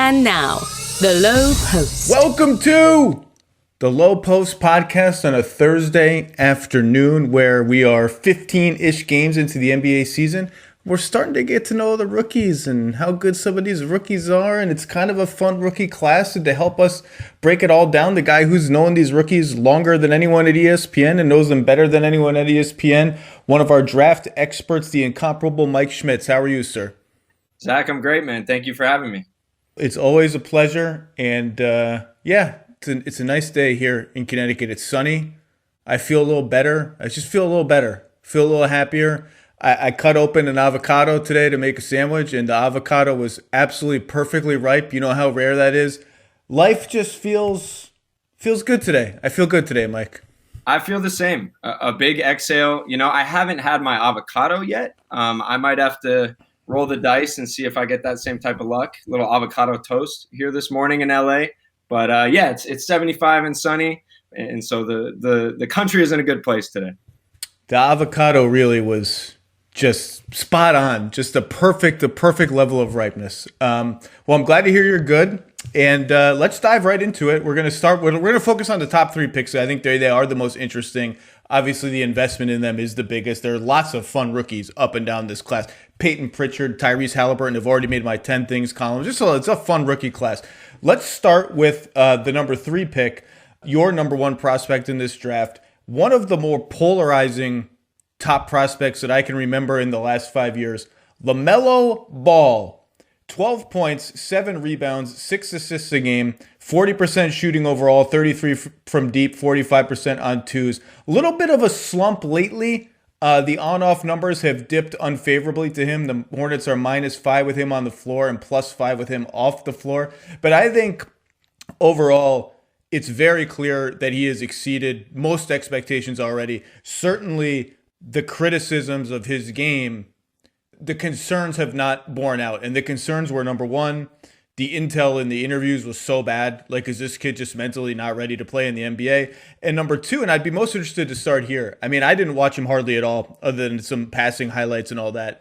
And now, the Lowe Post. Welcome to the Lowe Post podcast on a Thursday afternoon where we are 15-ish games into the NBA season. We're starting to get to know the rookies and how good some of these rookies are, and it's kind of a fun rookie class. And to help us break it all down, the guy who's known these rookies longer than anyone at ESPN and knows them better than anyone at ESPN, one of our draft experts, the incomparable Mike Schmitz. How are you, sir? Zach, I'm great, man. Thank you for having me. It's always a pleasure, and it's a nice day here in Connecticut. It's sunny. I feel a little better. I just feel a little better. Feel a little happier. I cut open an avocado today to make a sandwich, and the avocado was absolutely perfectly ripe. You know how rare that is. Life just feels good today. I feel good today, Mike. I feel the same. A big exhale. You know, I haven't had my avocado yet. I might have to roll the dice and see if I get that same type of luck. A little avocado toast here this morning in LA. But it's 75 and sunny, and so the country is in a good place today. The avocado really was just spot on, just the perfect level of ripeness. Well, I'm glad to hear you're good, and let's dive right into it. We're going to focus on the top three picks. I think they are the most interesting. Obviously, the investment in them is the biggest. There are lots of fun rookies up and down this class. Peyton Pritchard, Tyrese Halliburton have already made my 10 things column. It's a fun rookie class. Let's start with the number 3 pick, your number 1 prospect in this draft. One of the more polarizing top prospects that I can remember in the last 5 years, LaMelo Ball. 12 points, 7 rebounds, 6 assists a game, 40% shooting overall, 33 from deep, 45% on twos. A little bit of a slump lately. The on-off numbers have dipped unfavorably to him. The Hornets are -5 with him on the floor and +5 with him off the floor. But I think overall, it's very clear that he has exceeded most expectations already. Certainly, the criticisms of his game, the concerns have not borne out. And the concerns were, number one, the intel in the interviews was so bad. Like, is this kid just mentally not ready to play in the NBA? And number two, and I'd be most interested to start here. I mean, I didn't watch him hardly at all, other than some passing highlights and all that.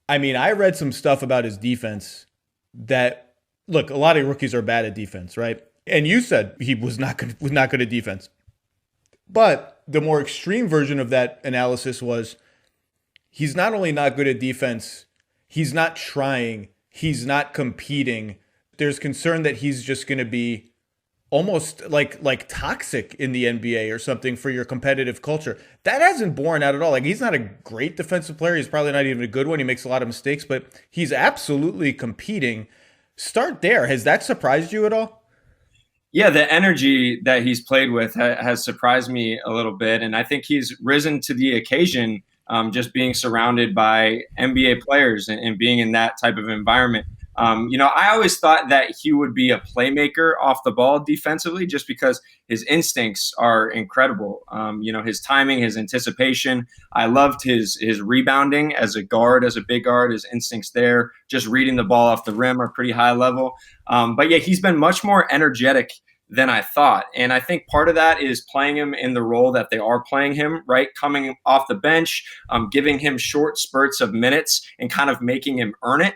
I mean, I read some stuff about his defense that, look, a lot of rookies are bad at defense, right? And you said he was not good at defense. But the more extreme version of that analysis was he's not only not good at defense, he's not trying, he's not competing. There's concern that he's just going to be almost like toxic in the NBA or something for your competitive culture. That hasn't borne out at all. Like, he's not a great defensive player. He's probably not even a good one. He makes a lot of mistakes, but he's absolutely competing. Start there. Has that surprised you at all? Yeah, the energy that he's played with has surprised me a little bit. And I think he's risen to the occasion, just being surrounded by NBA players and being in that type of environment. I always thought that he would be a playmaker off the ball defensively just because his instincts are incredible. His timing, his anticipation. I loved his rebounding as a guard, as a big guard, his instincts there. Just reading the ball off the rim are pretty high level. But yeah, he's been much more energetic than I thought. And I think part of that is playing him in the role that they are playing him, right? Coming off the bench, giving him short spurts of minutes and kind of making him earn it.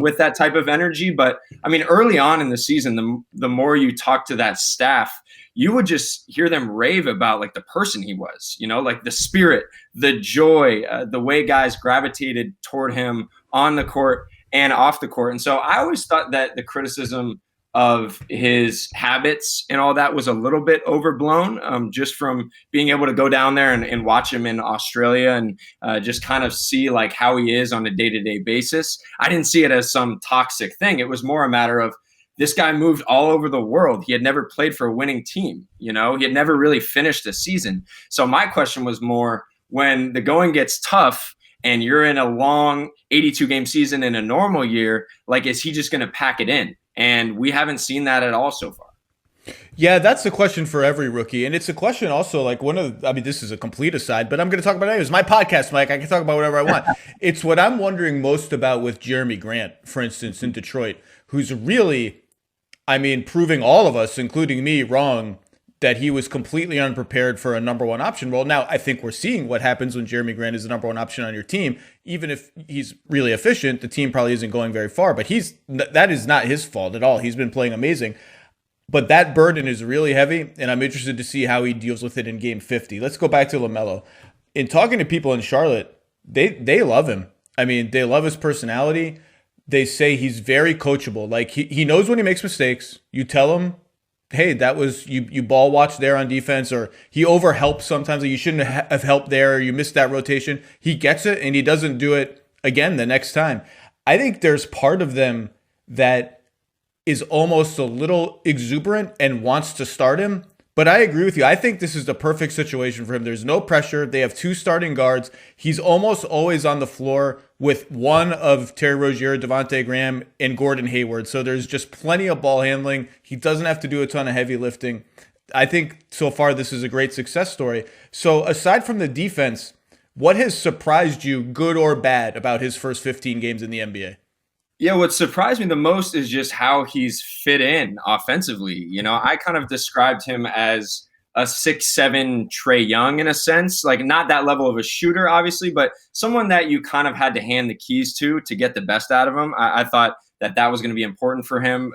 With that type of energy. But I mean, early on in the season, the more you talk to that staff, you would just hear them rave about like the person he was, like the spirit, the joy, the way guys gravitated toward him on the court and off the court. And so I always thought that the criticism of his habits and all that was a little bit overblown, just from being able to go down there and watch him in Australia and just kind of see like how he is on a day-to-day basis. I didn't see it as some toxic thing. It was more a matter of this guy moved all over the world. He had never played for a winning team. He had never really finished a season. So my question was more, when the going gets tough and you're in a long 82-game season in a normal year, like, is he just going to pack it in? And we haven't seen that at all so far. Yeah, that's the question for every rookie. And it's a question also, like, this is a complete aside, but I'm going to talk about it. It's my podcast, Mike. I can talk about whatever I want. It's what I'm wondering most about with Jeremy Grant, for instance, in Detroit, who's really, proving all of us, including me, wrong that he was completely unprepared for a number one option role. Now, I think we're seeing what happens when Jeremy Grant is the number one option on your team. Even if he's really efficient, the team probably isn't going very far, but that is not his fault at all. He's been playing amazing. But that burden is really heavy, and I'm interested to see how he deals with it in game 50. Let's go back to LaMelo. In talking to people in Charlotte, they love him. I mean, they love his personality. They say he's very coachable. Like, he knows when he makes mistakes. You tell him, hey, that was you ball watch there on defense, or he overhelps sometimes. Like, you shouldn't have helped there, or you missed that rotation. He gets it, and he doesn't do it again the next time. I think there's part of them that is almost a little exuberant and wants to start him. But I agree with you. I think this is the perfect situation for him. There's no pressure. They have two starting guards. He's almost always on the floor with one of Terry Rozier, Devontae Graham, and Gordon Hayward. So there's just plenty of ball handling. He doesn't have to do a ton of heavy lifting. I think so far this is a great success story. So aside from the defense, what has surprised you, good or bad, about his first 15 games in the NBA? Yeah, what surprised me the most is just how he's fit in offensively. You know, I kind of described him as a 6'7" Trae Young in a sense, like not that level of a shooter, obviously, but someone that you kind of had to hand the keys to get the best out of him. I thought that was going to be important for him,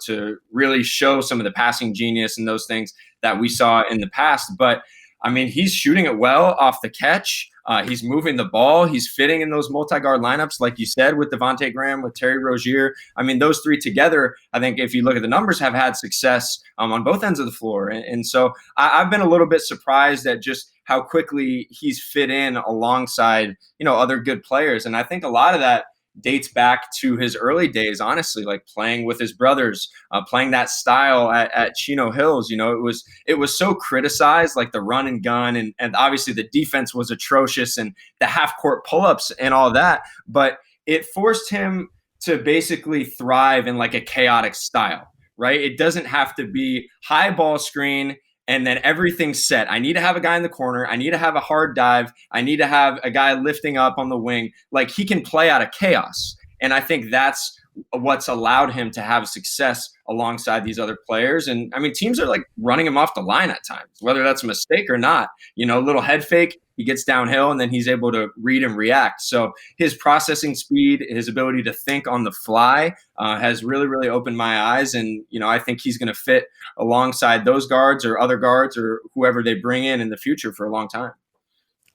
to really show some of the passing genius and those things that we saw in the past. But I mean, he's shooting it well off the catch. He's moving the ball. He's fitting in those multi-guard lineups, like you said, with Devontae Graham, with Terry Rozier. I mean, those three together, I think if you look at the numbers, have had success on both ends of the floor. And so I've been a little bit surprised at just how quickly he's fit in alongside, other good players. And I think a lot of that dates back to his early days, honestly, like playing with his brothers, playing that style at Chino Hills. It was so criticized, like the run and gun, and obviously the defense was atrocious and the half court pull-ups and all that, but it forced him to basically thrive in like a chaotic style, right? It doesn't have to be high ball screen and then everything's set. I need to have a guy in the corner. I need to have a hard dive. I need to have a guy lifting up on the wing. Like, he can play out of chaos. And I think that's what's allowed him to have success alongside these other players. And I mean, teams are like running him off the line at times, whether that's a mistake or not. A little head fake, he gets downhill, and then he's able to read and react. So his processing speed, his ability to think on the fly has really, really opened my eyes. And, I think he's going to fit alongside those guards or other guards or whoever they bring in the future for a long time.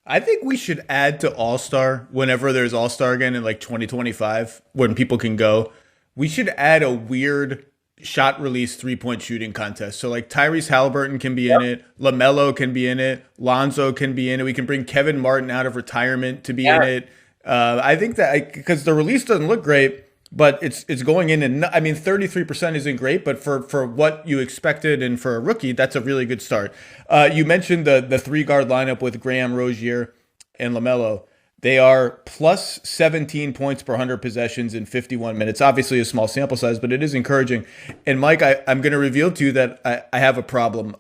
I think we should add to All-Star whenever there's All-Star again in like 2025, when people can go. We should add a weird shot release 3-point shooting contest. So like Tyrese Halliburton can be in it. LaMelo can be in it. Lonzo can be in it. We can bring Kevin Martin out of retirement to be in it. I think that because the release doesn't look great, but it's going in, and I mean 33% isn't great, but for what you expected and for a rookie, that's a really good start. You mentioned the three guard lineup with Graham, Rozier, and LaMelo. They are plus 17 points per 100 possessions in 51 minutes. Obviously a small sample size, but it is encouraging. And Mike, I'm going to reveal to you that I have a problem.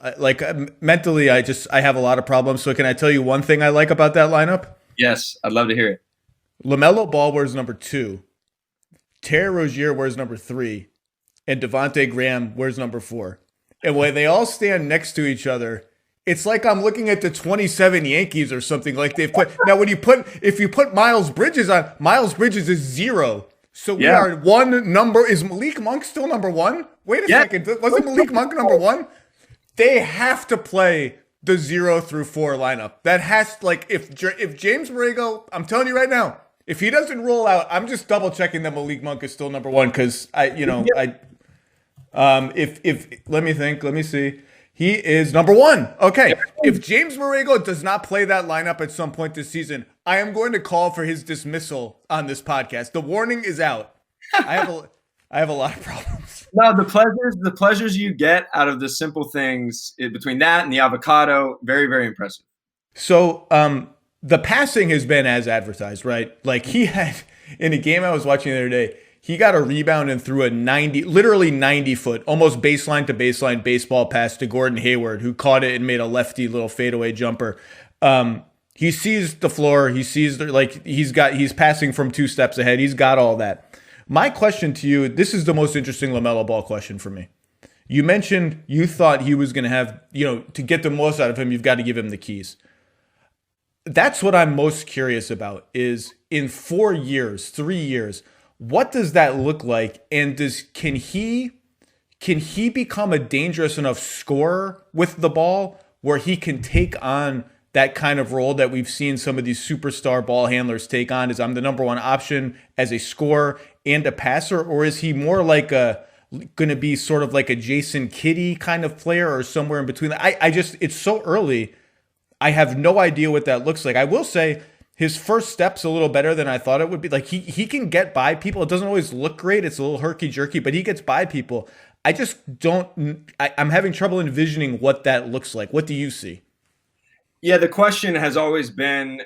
Mentally, I have a lot of problems. So can I tell you one thing I like about that lineup? Yes, I'd love to hear it. LaMelo Ball wears number 2. Terry Rozier wears number 3, and Devontae Graham wears number 4. And when they all stand next to each other, it's like I'm looking at the 27 Yankees or something. Like they've put now. If you put Miles Bridges on, Miles Bridges is 0. So we are one number. Is Malik Monk still number 1? Wait a second. Wasn't Malik Monk number 1? They have to play the 0 through 4 lineup. That has if James Borrego, I'm telling you right now, if he doesn't roll out, I'm just double checking that Malik Monk is still number 1 because let me see. He is number 1. Okay. If James Borrego does not play that lineup at some point this season, I am going to call for his dismissal on this podcast. The warning is out. I have a lot of problems. No, the pleasures you get out of the simple things between that and the avocado, very, very impressive. So, the passing has been as advertised, right? Like he had in a game I was watching the other day, he got a rebound and threw a literally 90-foot, almost baseline to baseline baseball pass to Gordon Hayward, who caught it and made a lefty little fadeaway jumper. He sees the floor. He sees he's passing from 2 steps ahead. He's got all that. My question to you, this is the most interesting LaMelo Ball question for me. You mentioned you thought he was going to have, to get the most out of him, you've got to give him the keys. That's what I'm most curious about is in 4 years, 3 years, what does that look like? And can he become a dangerous enough scorer with the ball where he can take on that kind of role that we've seen some of these superstar ball handlers take on? Is I'm the number one option as a scorer and a passer, or is he more like going to be sort of like a Jason Kidd kind of player or somewhere in between? It's so early. I have no idea what that looks like. I will say his first step's a little better than I thought it would be. Like he can get by people. It doesn't always look great. It's a little herky-jerky, but he gets by people. I just don't – I'm having trouble envisioning what that looks like. What do you see? Yeah, the question has always been,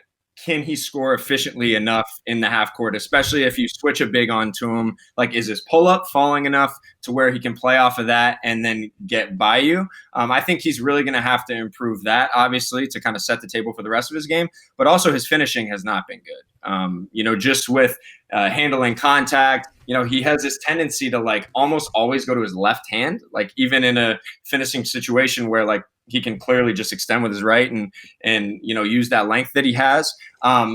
can he score efficiently enough in the half court, especially if you switch a big onto him? Like, is his pull-up falling enough to where he can play off of that and then get by you? I think he's really going to have to improve that, obviously, to kind of set the table for the rest of his game. But also his finishing has not been good. Just with handling contact, he has this tendency to like almost always go to his left hand, like even in a finishing situation where like he can clearly just extend with his right and use that length that he has.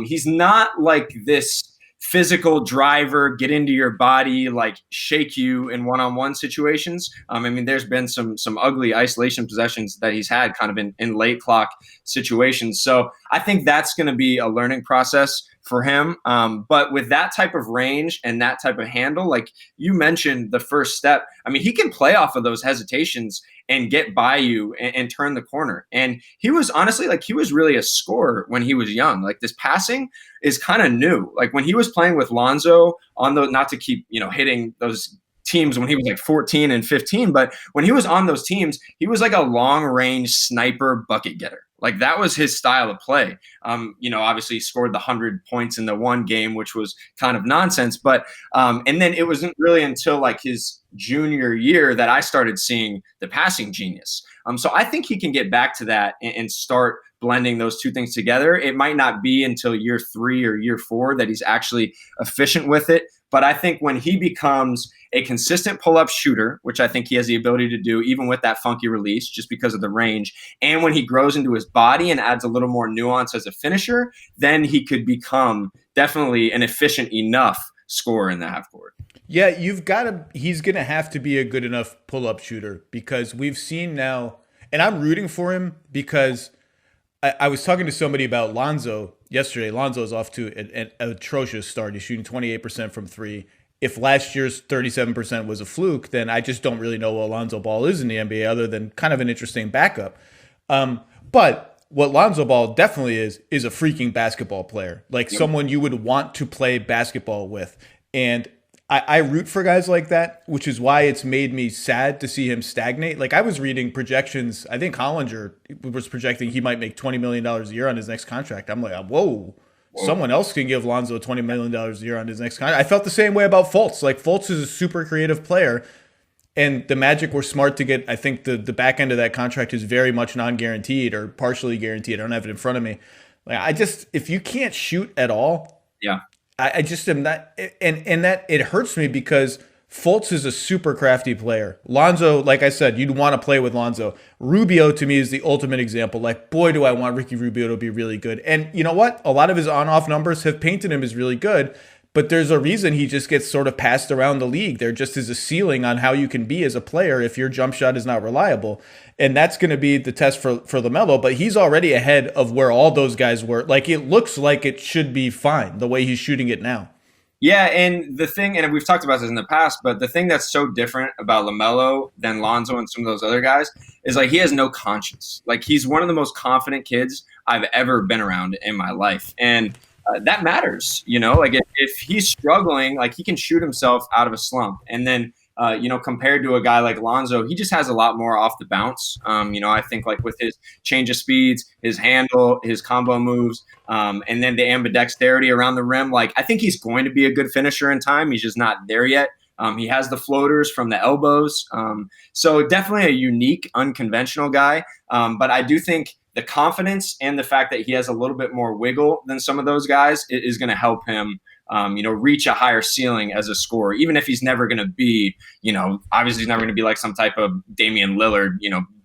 He's not like this physical driver, get into your body, like shake you in one-on-one situations. There's been some ugly isolation possessions that he's had kind of in late clock situations. So I think that's going to be a learning process for him. But with that type of range and that type of handle, like you mentioned, the first step, he can play off of those hesitations and get by you and turn the corner. And he was honestly, like, he was really a scorer when he was young. Like, this passing is kind of new. Like, when he was playing with Lonzo on the, not to keep, hitting those teams when he was like 14 and 15, but when he was on those teams, he was like a long range sniper bucket getter. Like, that was his style of play. Obviously he scored the 100 points in the one game, which was kind of nonsense. But and then it wasn't really until like his junior year that I started seeing the passing genius. So I think he can get back to that and start blending those two things together. It might not be until year 3 or year 4 that he's actually efficient with it. But I think when he becomes a consistent pull-up shooter, which I think he has the ability to do even with that funky release just because of the range, and when he grows into his body and adds a little more nuance as a finisher, then he could become definitely an efficient enough scorer in the half court. Yeah, he's going to have to be a good enough pull-up shooter because we've seen now, and I'm rooting for him because I was talking to somebody about Lonzo yesterday. Lonzo's off to an atrocious start. He's shooting 28% from three. If last year's 37% was a fluke, then I just don't really know what Lonzo Ball is in the NBA other than kind of an interesting backup. But what Lonzo Ball definitely is a freaking basketball player, like someone you would want to play basketball with. And I root for guys like that, which is why it's made me sad to see him stagnate. Like, I was reading projections. I think Hollinger was projecting he might make $20 million a year on his next contract. I'm like, whoa. Someone else can give Lonzo $20 million a year on his next contract. I felt the same way about Fultz. Like, Fultz is a super creative player, and the Magic were smart to get, I think the back end of that contract is very much non-guaranteed or partially guaranteed. I don't have it in front of me. Like, if you can't shoot at all, yeah. I just am not, and that it hurts me because Fultz is a super crafty player. Lonzo, like I said, you'd want to play with Lonzo. Rubio to me is the ultimate example. Like, boy, do I want Ricky Rubio to be really good. And you know what? A lot of his on-off numbers have painted him as really good, but there's a reason he just gets sort of passed around the league. There just is a ceiling on how you can be as a player if your jump shot is not reliable. And that's going to be the test for LaMelo, but he's already ahead of where all those guys were. Like, it looks like it should be fine the way he's shooting it now. Yeah, and the thing, and we've talked about this in the past, but the thing that's so different about LaMelo than Lonzo and some of those other guys is, like, he has no conscience. Like, he's one of the most confident kids I've ever been around in my life. And that matters, Like, if he's struggling, like, he can shoot himself out of a slump. And then, compared to a guy like Lonzo, he just has a lot more off the bounce. I think, like, with his change of speeds, his handle, his combo moves, and then the ambidexterity around the rim, like, I think he's going to be a good finisher in time. He's just not there yet. He has the floaters from the elbows. So definitely a unique, unconventional guy. But I do think the confidence and the fact that he has a little bit more wiggle than some of those guys is going to help him reach a higher ceiling as a scorer, even if he's never going to be, obviously he's never going to be like some type of Damian Lillard,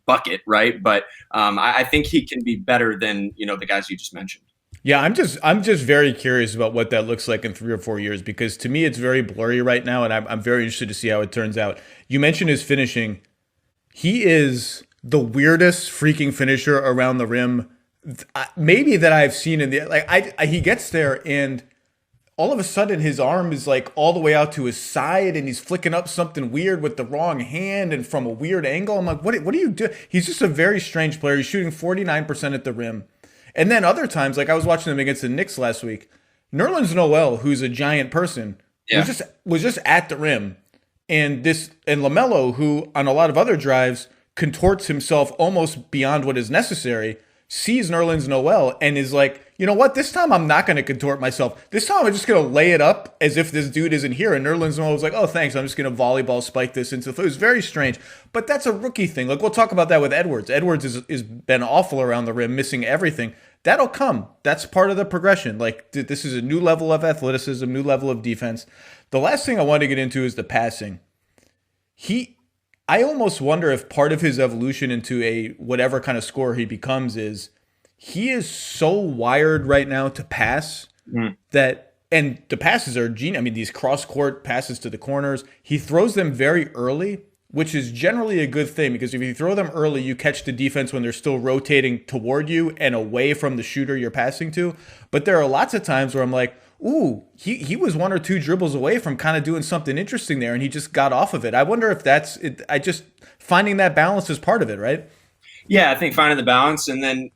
bucket, right? But I think he can be better than, the guys you just mentioned. Yeah, I'm just very curious about what that looks like in 3 or 4 years, because to me it's very blurry right now, and I'm very interested to see how it turns out. You mentioned his finishing. He is the weirdest freaking finisher around the rim, maybe that I've seen in the he gets there and all of a sudden his arm is like all the way out to his side and he's flicking up something weird with the wrong hand and from a weird angle. I'm like, what do you do? He's just a very strange player. He's shooting 49% at the rim. And then other times, like I was watching them against the Knicks last week, Nerlens Noel, who's a giant person, was just at the rim. And LaMelo, who on a lot of other drives contorts himself almost beyond what is necessary, sees Nerlens Noel and is like, you know what? This time I'm not going to contort myself. This time I'm just going to lay it up as if this dude isn't here. And Nerlens Noel was like, oh, thanks. I'm just going to volleyball spike this into the foot. It was very strange. But that's a rookie thing. Like, we'll talk about that with Edwards. Edwards is been awful around the rim, missing everything. That'll come. That's part of the progression. Like, this is a new level of athleticism, new level of defense. The last thing I want to get into is the passing. I almost wonder if part of his evolution into a whatever kind of scorer he becomes is he is so wired right now to pass that, and the passes are genius. I mean, these cross-court passes to the corners, he throws them very early, which is generally a good thing, because if you throw them early, you catch the defense when they're still rotating toward you and away from the shooter you're passing to. But there are lots of times where I'm like, ooh, he was 1 or 2 dribbles away from kind of doing something interesting there, and he just got off of it. I wonder if that's it. Finding that balance is part of it, right? Yeah, I think finding the balance and then,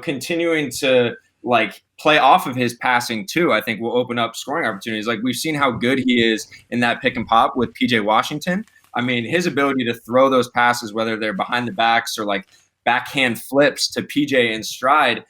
continuing to like play off of his passing too, I think will open up scoring opportunities. Like we've seen how good he is in that pick and pop with PJ Washington. I mean, his ability to throw those passes, whether they're behind the backs or like backhand flips to PJ in stride,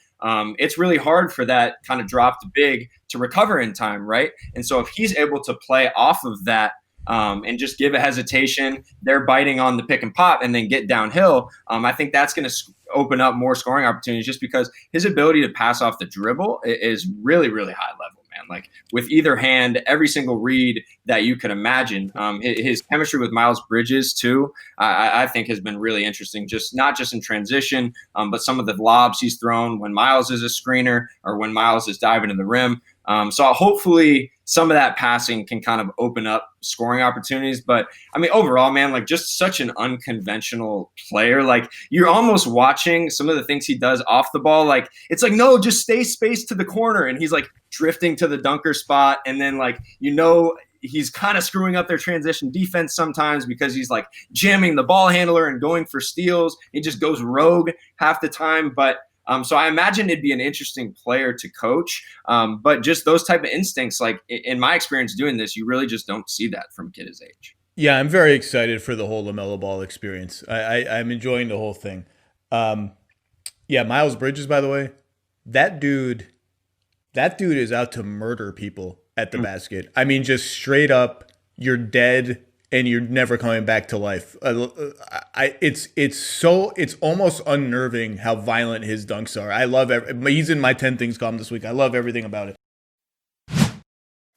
it's really hard for that kind of dropped big to recover in time, right? And so if he's able to play off of that and just give a hesitation, they're biting on the pick and pop and then get downhill, I think that's going to open up more scoring opportunities just because his ability to pass off the dribble is really, really high level, man. Like with either hand, every single read that you could imagine. His chemistry with Miles Bridges too, I think has been really interesting, just not just in transition, but some of the lobs he's thrown when Miles is a screener or when Miles is diving to the rim. So hopefully some of that passing can kind of open up scoring opportunities. But I mean, overall, man, like just such an unconventional player. Like you're almost watching some of the things he does off the ball. Like it's like, no, just stay spaced to the corner. And he's like drifting to the dunker spot. And then like, he's kind of screwing up their transition defense sometimes because he's like jamming the ball handler and going for steals. He just goes rogue half the time. But so I imagine it'd be an interesting player to coach. But just those type of instincts, like in my experience doing this, you really just don't see that from a kid his age. Yeah, I'm very excited for the whole LaMelo Ball experience. I'm enjoying the whole thing. Yeah, Miles Bridges, by the way, that dude is out to murder people at the basket. I mean, just straight up, you're dead and you're never coming back to life. It's almost unnerving how violent his dunks are. I love he's in my 10 things column this week. I love everything about it.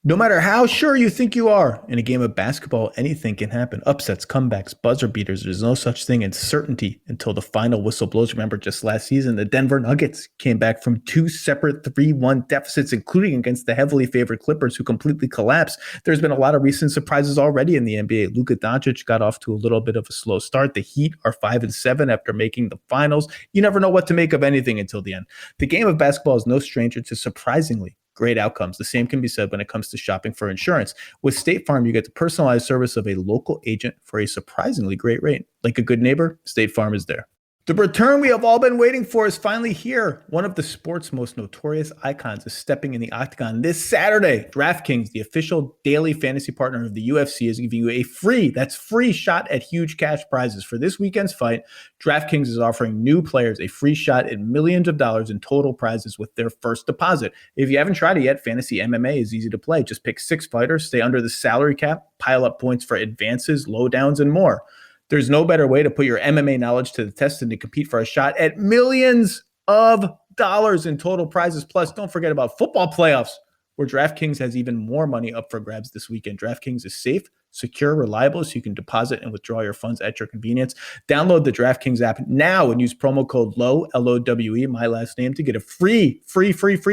No matter how sure you think you are, in a game of basketball, anything can happen. Upsets, comebacks, buzzer beaters. There's no such thing as certainty until the final whistle blows. Remember, just last season, the Denver Nuggets came back from 2 separate 3-1 deficits, including against the heavily favored Clippers, who completely collapsed. There's been a lot of recent surprises already in the NBA. Luka Doncic got off to a little bit of a slow start. The Heat are 5-7 after making the finals. You never know what to make of anything until the end. The game of basketball is no stranger to surprisingly great outcomes. The same can be said when it comes to shopping for insurance. With State Farm, you get the personalized service of a local agent for a surprisingly great rate. Like a good neighbor, State Farm is there. The return we have all been waiting for is finally here. One of the sport's most notorious icons is stepping in the octagon this Saturday. DraftKings, the official daily fantasy partner of the UFC, is giving you a free shot at huge cash prizes. For this weekend's fight, DraftKings is offering new players a free shot at millions of dollars in total prizes with their first deposit. If you haven't tried it yet, Fantasy MMA is easy to play. Just pick 6 fighters, stay under the salary cap, pile up points for advances, lowdowns, and more. There's no better way to put your MMA knowledge to the test than to compete for a shot at millions of dollars in total prizes. Plus, don't forget about football playoffs. where DraftKings has even more money up for grabs this weekend. DraftKings is safe, secure, reliable, so you can deposit and withdraw your funds at your convenience. Download the DraftKings app now and use promo code LOWE, L-O-W-E, my last name, to get a free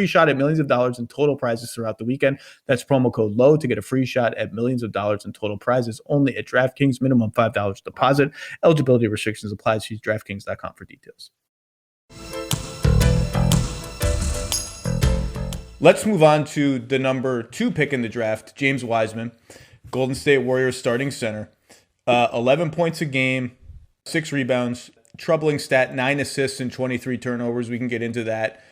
shot at millions of dollars in total prizes throughout the weekend. That's promo code LOWE to get a free shot at millions of dollars in total prizes only at DraftKings. Minimum $5 deposit. Eligibility restrictions apply. So use DraftKings.com for details. Let's move on to the number 2 pick in the draft, James Wiseman, Golden State Warriors starting center. 11 points a game, 6 rebounds, troubling stat, 9 assists and 23 turnovers. We can get into that.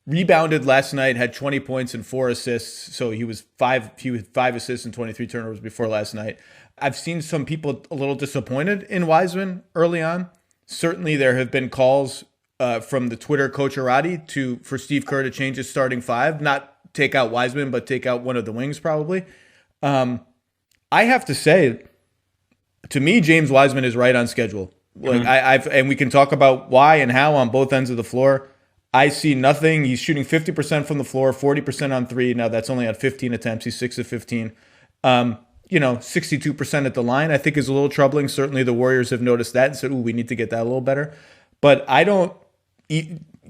Rebounded last night, had 20 points and 4 assists. So he was 5 assists and 23 turnovers before last night. I've seen some people a little disappointed in Wiseman early on. Certainly there have been calls from the Twitter coacherati for Steve Kerr to change his starting 5, not take out Wiseman, but take out one of the wings probably. I have to say, to me, James Wiseman is right on schedule. Like and we can talk about why and how on both ends of the floor. I see nothing. He's shooting 50% from the floor, 40% on 3. Now that's only on 15 attempts. He's 6 of 15. 62% at the line, I think is a little troubling. Certainly the Warriors have noticed that and said, we need to get that a little better. But I don't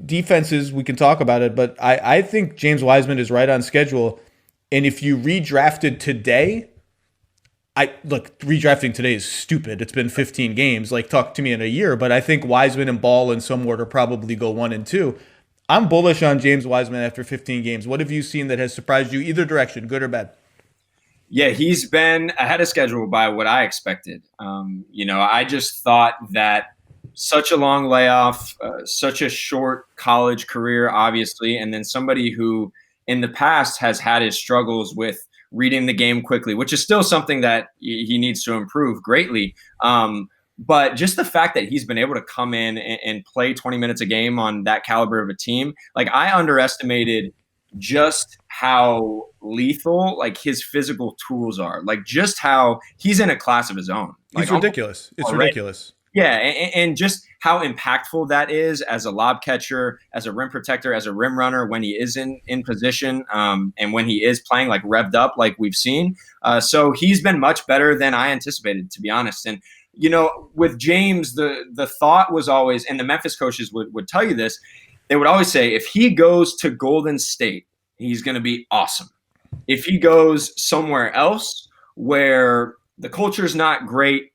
defenses, we can talk about it, but I think James Wiseman is right on schedule. And if you redrafted today, redrafting today is stupid. It's been 15 games. Like, talk to me in a year. But I think Wiseman and Ball in some order probably go 1 and 2. I'm bullish on James Wiseman after 15 games. What have you seen that has surprised you either direction, good or bad? Yeah, he's been ahead of schedule by what I expected. I just thought that such a long layoff, such a short college career, obviously, and then somebody who in the past has had his struggles with reading the game quickly, which is still something that he needs to improve greatly. But just the fact that he's been able to come in and play 20 minutes a game on that caliber of a team, like, I underestimated just how lethal like his physical tools are, like just how he's in a class of his own. Like, it's ridiculous. It's ridiculous. Yeah, and just how impactful that is as a lob catcher, as a rim protector, as a rim runner when he is in position, and when he is playing like revved up like we've seen. So he's been much better than I anticipated, to be honest. And with James, the thought was always, and the Memphis coaches would tell you this, they would always say, if he goes to Golden State, he's going to be awesome. If he goes somewhere else where the culture is not great,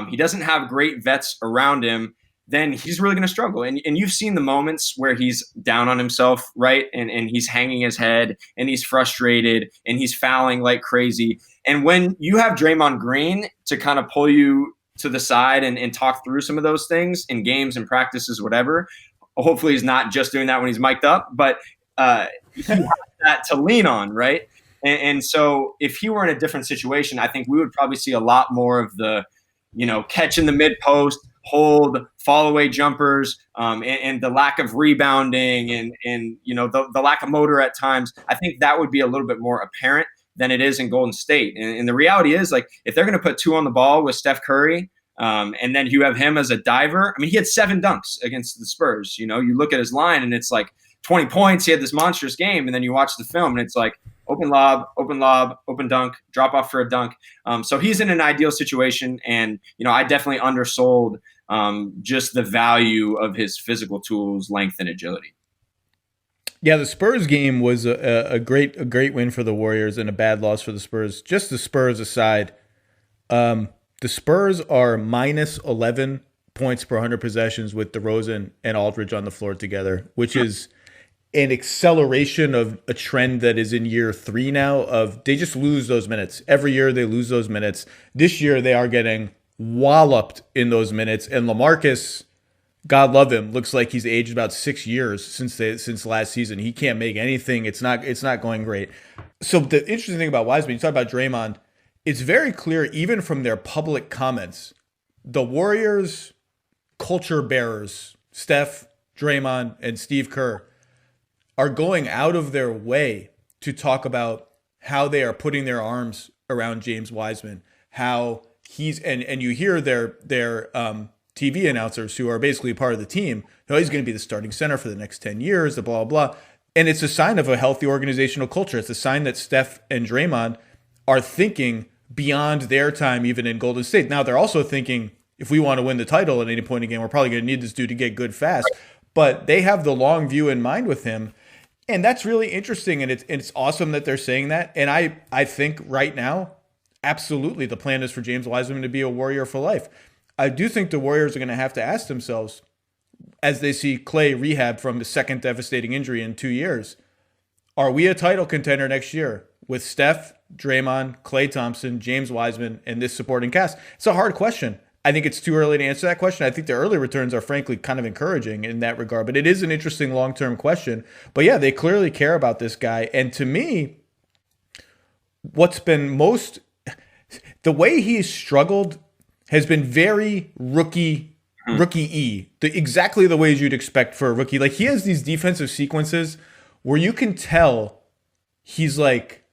he doesn't have great vets around him, then he's really going to struggle. And you've seen the moments where he's down on himself, right? And he's hanging his head and he's frustrated and he's fouling like crazy. And when you have Draymond Green to kind of pull you to the side and talk through some of those things in games and practices, whatever, hopefully he's not just doing that when he's mic'd up, but he has that to lean on, right? And so if he were in a different situation, I think we would probably see a lot more of the, catch in the mid post, hold, fall away jumpers, and the lack of rebounding and the lack of motor at times. I think that would be a little bit more apparent than it is in Golden State. And the reality is, like, if they're going to put 2 on the ball with Steph Curry, and then you have him as a diver. I mean, he had 7 dunks against the Spurs. You look at his line and it's like 20 points. He had this monstrous game. And then you watch the film and it's like open lob, open dunk, drop off for a dunk. So he's in an ideal situation. And, I definitely undersold just the value of his physical tools, length, and agility. Yeah, the Spurs game was a great win for the Warriors and a bad loss for the Spurs. Just the Spurs aside, the Spurs are minus 11 points per 100 possessions with DeRozan and Aldridge on the floor together, which is an acceleration of a trend that is in year 3 now of they just lose those minutes. Every year they lose those minutes. This year they are getting walloped in those minutes. And LaMarcus, God love him, looks like he's aged about 6 years since last season. He can't make anything. It's not going great. So the interesting thing about Wiseman, you talk about Draymond, it's very clear even from their public comments, the Warriors culture bearers, Steph, Draymond, and Steve Kerr, are going out of their way to talk about how they are putting their arms around James Wiseman, how he's and you hear their TV announcers who are basically part of the team, he's going to be the starting center for the next 10 years, the blah, blah, blah. And it's a sign of a healthy organizational culture. It's a sign that Steph and Draymond are thinking beyond their time, even in Golden State. Now, they're also thinking, if we want to win the title at any point in the game, we're probably going to need this dude to get good fast. But they have the long view in mind with him. And that's really interesting. And it's awesome that they're saying that. And I think right now, absolutely, the plan is for James Wiseman to be a Warrior for life. I do think the Warriors are going to have to ask themselves, as they see Clay rehab from the second devastating injury in 2 years, are we a title contender next year with Steph, Draymond, Klay Thompson, James Wiseman, and this supporting cast? It's a hard question. I think it's too early to answer that question. I think the early returns are frankly kind of encouraging in that regard, but it is an interesting long-term question. But yeah, they clearly care about this guy. And to me, what's been most, the way he's struggled has been very rookie-y, exactly the ways you'd expect for a rookie. Like, he has these defensive sequences where you can tell he's like,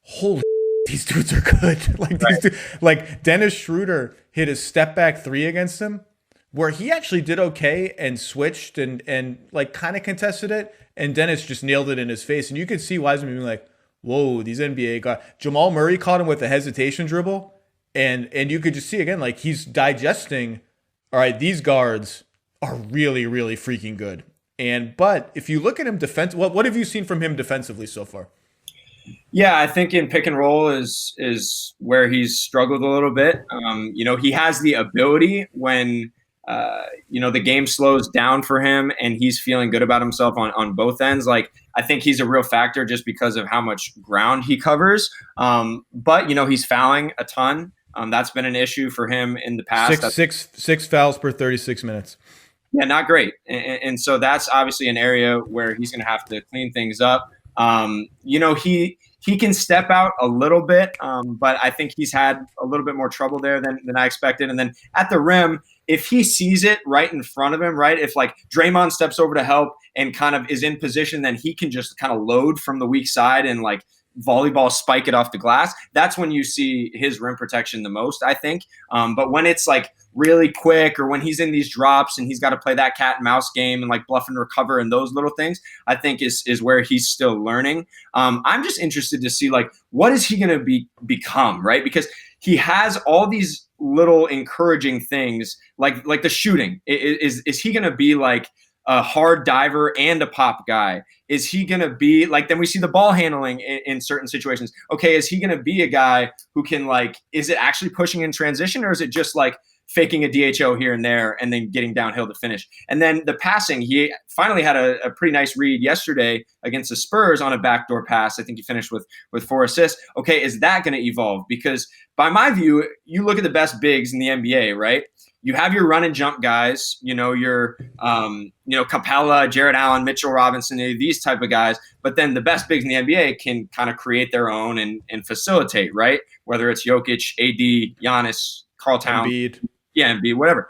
holy, these dudes are good. Like Dennis Schroeder hit a step back three against him, where he actually did okay and switched and like kind of contested it, and Dennis just nailed it in his face. And you could see Wiseman being like, whoa, these NBA guys. Jamal Murray caught him with a hesitation dribble, and you could just see again, like, he's digesting, all right, these guards are really, really freaking good. But if you look at him what have you seen from him defensively so far? Yeah, I think in pick and roll is where he's struggled a little bit. He has the ability when the game slows down for him and he's feeling good about himself on both ends. Like, I think he's a real factor just because of how much ground he covers. But he's fouling a ton. That's been an issue for him in the past. Six fouls per 36 minutes. Yeah, not great. And so that's obviously an area where he's going to have to clean things up. He can step out a little bit, but I think he's had a little bit more trouble there than I expected. And then at the rim, if he sees it right in front of him, right, if like Draymond steps over to help and kind of is in position, then he can just kind of load from the weak side and like volleyball spike it off the glass. That's when you see his rim protection the most, I think. But when it's like really quick, or when he's in these drops and he's got to play that cat and mouse game and like bluff and recover and those little things, I think is where he's still learning. I'm just interested to see, like, what is he going to become, right? Because he has all these little encouraging things, like the shooting. Is he going to be like a hard diver and a pop guy? Is he going to be like, then we see the ball handling in certain situations. Okay, is he going to be a guy who can, like, is it actually pushing in transition, or is it just like faking a DHO here and there and then getting downhill to finish? And then the passing, he finally had a pretty nice read yesterday against the Spurs on a backdoor pass. I think he finished with 4 assists. Okay, is that going to evolve? Because by my view, you look at the best bigs in the NBA, right? You have your run and jump guys, your Capella, Jared Allen, Mitchell Robinson, these type of guys. But then the best bigs in the NBA can kind of create their own and facilitate, right? Whether it's Jokic, AD, Giannis, Karl Towns, Embiid, whatever.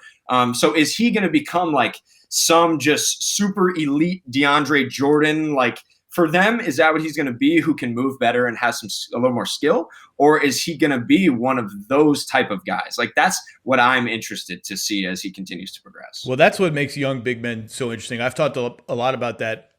So is he going to become like some just super elite DeAndre Jordan? Like, for them, is that what he's going to be, who can move better and has a little more skill? Or is he going to be one of those type of guys? Like, that's what I'm interested to see as he continues to progress. Well, that's what makes young big men so interesting. I've talked a lot about that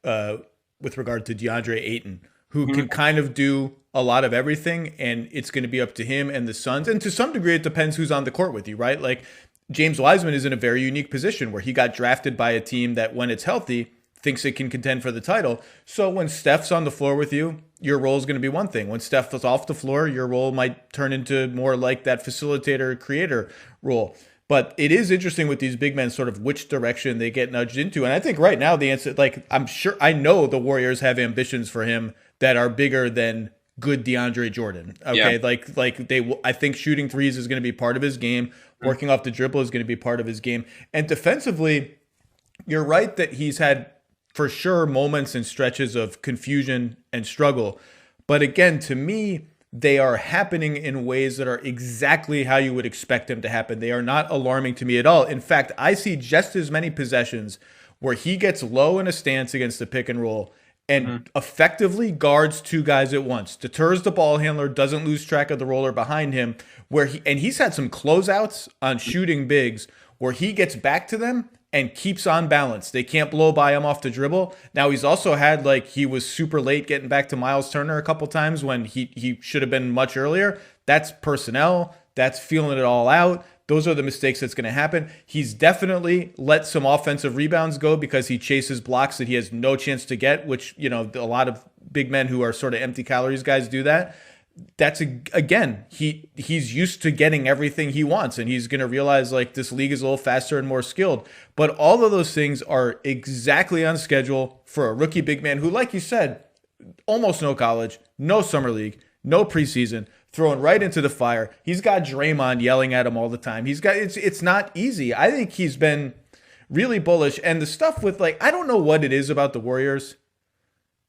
with regard to DeAndre Ayton, who can kind of do a lot of everything, and it's going to be up to him and the Suns. And to some degree, it depends who's on the court with you, right? Like, James Wiseman is in a very unique position where he got drafted by a team that, when it's healthy, thinks it can contend for the title. So when Steph's on the floor with you, your role is going to be one thing. When Steph is off the floor, your role might turn into more like that facilitator, creator role. But it is interesting with these big men, sort of which direction they get nudged into. And I think right now the answer, like, I know the Warriors have ambitions for him that are bigger than good DeAndre Jordan. Okay. Yeah. I think shooting threes is going to be part of his game. Working off the dribble is going to be part of his game. And defensively, you're right that he's had, for sure, moments and stretches of confusion and struggle. But again, to me, they are happening in ways that are exactly how you would expect them to happen. They are not alarming to me at all. In fact, I see just as many possessions where he gets low in a stance against the pick and roll and effectively guards two guys at once, deters the ball handler, doesn't lose track of the roller behind him, and he's had some closeouts on shooting bigs where he gets back to them and keeps on balance. They can't blow by him off the dribble. Now he's also had he was super late getting back to Miles Turner a couple times when he should have been much earlier. That's personnel. That's feeling it all out. Those are the mistakes that's going to happen. He's definitely let some offensive rebounds go because he chases blocks that he has no chance to get, which, a lot of big men who are sort of empty calories guys do that. That's again, he's used to getting everything he wants, and he's going to realize this league is a little faster and more skilled. But all of those things are exactly on schedule for a rookie big man who, like you said, almost no college, no summer league, no preseason, thrown right into the fire. He's got Draymond yelling at him all the time. It's not easy. I think he's been really bullish, and the stuff with I don't know what it is about the Warriors.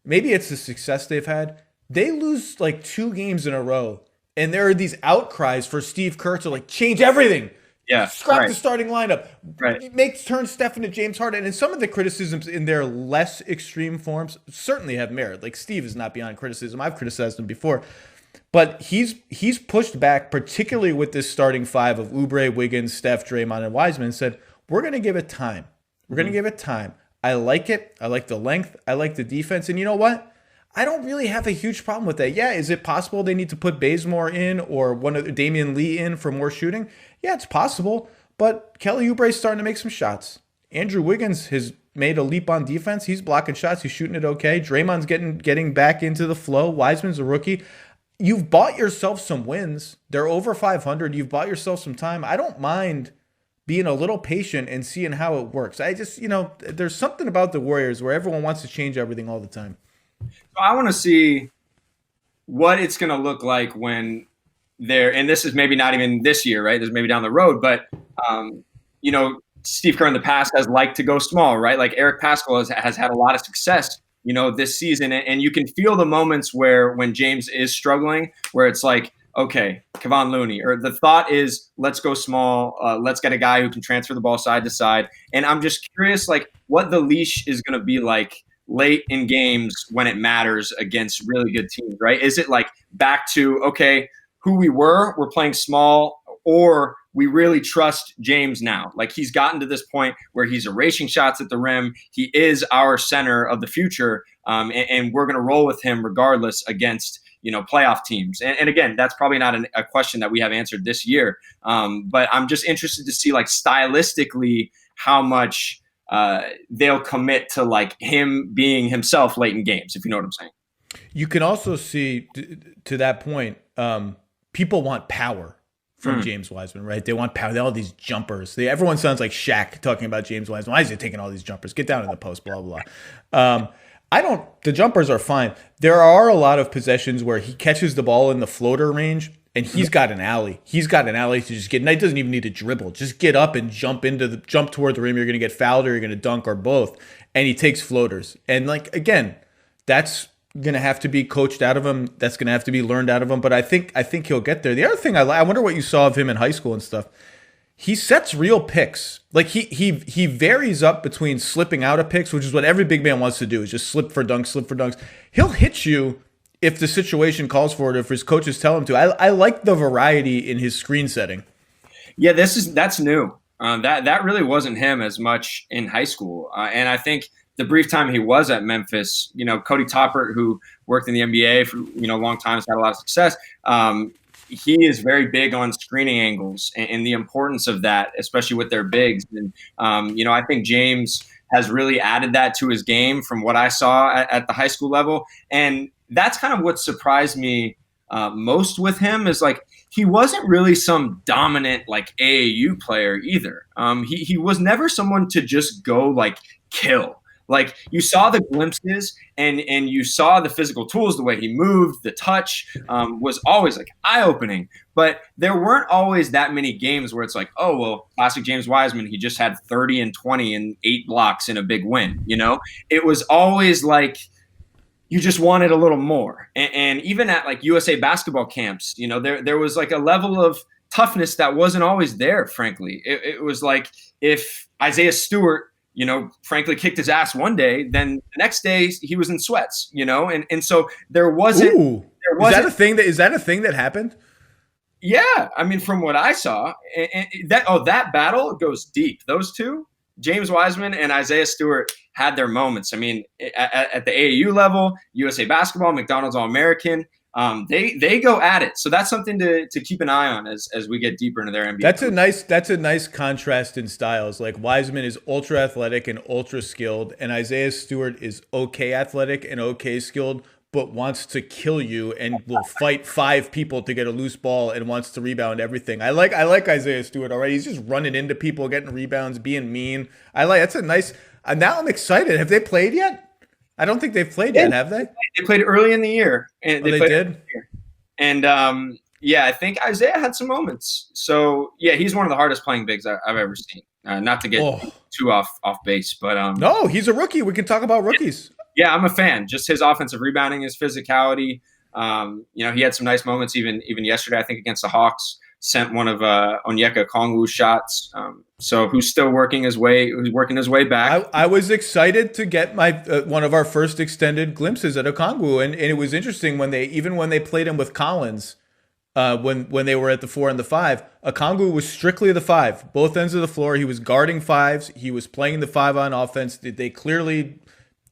Maybe it's the success they've had. They lose 2 games in a row, and there are these outcries for Steve Kerr to change everything. Yeah, scrap the starting lineup. Right. Turn Steph into James Harden. And some of the criticisms in their less extreme forms certainly have merit. Steve is not beyond criticism. I've criticized him before. But he's pushed back, particularly with this starting 5 of Oubre, Wiggins, Steph, Draymond, and Wiseman, and said, we're going to give it time. We're going to give it time. I like it. I like the length. I like the defense. And you know what? I don't really have a huge problem with that. Yeah, is it possible they need to put Bazemore in or Damian Lee in for more shooting? Yeah, it's possible. But Kelly Oubre's starting to make some shots. Andrew Wiggins has made a leap on defense. He's blocking shots. He's shooting it okay. Draymond's getting back into the flow. Wiseman's a rookie. You've bought yourself some wins. They're over 500. You've bought yourself some time. I don't mind being a little patient and seeing how it works. I just, there's something about the Warriors where everyone wants to change everything all the time. So I want to see what it's going to look like when they're, and this is maybe not even this year, right? This is maybe down the road, but, Steve Kerr in the past has liked to go small, right? Eric Paschall has had a lot of success, this season. And you can feel the moments when James is struggling, where it's okay, Kevon Looney, or the thought is, let's go small. Let's get a guy who can transfer the ball side to side. And I'm just curious, what the leash is going to be like late in games when it matters against really good teams, right? Is it back to, okay, who we're playing small, or we really trust James now? He's gotten to this point where he's erasing shots at the rim. He is our center of the future, and we're going to roll with him regardless against, playoff teams. And again, that's probably not a question that we have answered this year. But I'm just interested to see stylistically how much they'll commit to him being himself late in games, if you know what I'm saying. You can also see to that point, people want power from James Wiseman, right? They want power. They have all these jumpers. Everyone sounds like Shaq talking about James Wiseman. Why is he taking all these jumpers? Get down in the post, blah, blah, blah. The jumpers are fine. There are a lot of possessions where he catches the ball in the floater range and he's got an alley. He's got an alley to just get, and he doesn't even need to dribble. Just get up and jump toward the rim. You're going to get fouled or you're going to dunk or both. And he takes floaters. And again, that's going to have to be coached out of him. That's going to have to be learned out of him. But I think he'll get there. The other thing I wonder what you saw of him in high school and stuff. He sets real picks. He varies up between slipping out of picks, which is what every big man wants to do, is just slip for dunks. He'll hit you if the situation calls for it, if his coaches tell him to. I like the variety in his screen setting. Yeah, that's new. That really wasn't him as much in high school. And I think the brief time he was at Memphis, Cody Toppert, who worked in the NBA for a long time, has had a lot of success. He is very big on screening angles and the importance of that, especially with their bigs. And I think James has really added that to his game from what I saw at the high school level. And that's kind of what surprised me most with him, is he wasn't really some dominant AAU player either. He was never someone to just go kill. You saw the glimpses and you saw the physical tools, the way he moved, the touch was always eye-opening. But there weren't always that many games where it's oh, well, classic James Wiseman, he just had 30 and 20 and 8 blocks in a big win. It was always you just wanted a little more. And even at USA basketball camps, there was a level of toughness that wasn't always there, frankly. It was if Isaiah Stewart, frankly kicked his ass one day, then the next day he was in sweats, and so there wasn't. Ooh. Is that a thing that happened? Yeah, I mean, from what I saw, that battle goes deep. Those two, James Wiseman and Isaiah Stewart had their moments. I mean, at the AAU level, USA Basketball, McDonald's All-American, they go at it. So that's something to keep an eye on as we get deeper into their NBA. That's a nice contrast in styles. Like Wiseman is ultra athletic and ultra skilled, and Isaiah Stewart is okay athletic and okay skilled, but wants to kill you and will fight 5 people to get a loose ball and wants to rebound everything. I like Isaiah Stewart already. He's just running into people, getting rebounds, being mean. That's a nice. Now I'm excited. Have they played yet? I don't think they've played yet, have they? They played early in the year. And they did? And I think Isaiah had some moments. So, yeah, he's one of the hardest playing bigs I've ever seen. Not to get too off base, but no, he's a rookie. We can talk about rookies. Yeah, I'm a fan. Just his offensive rebounding, his physicality. He had some nice moments even yesterday, I think, against the Hawks. Sent one of Onyeka Okongwu's shots. So who's still working his way back. I was excited to get my one of our first extended glimpses at Okongwu, and it was interesting when they played him with Collins, when they were at the 4 and the 5. Okongwu was strictly the 5, both ends of the floor. He was guarding 5s. He was playing the 5 on offense. They clearly,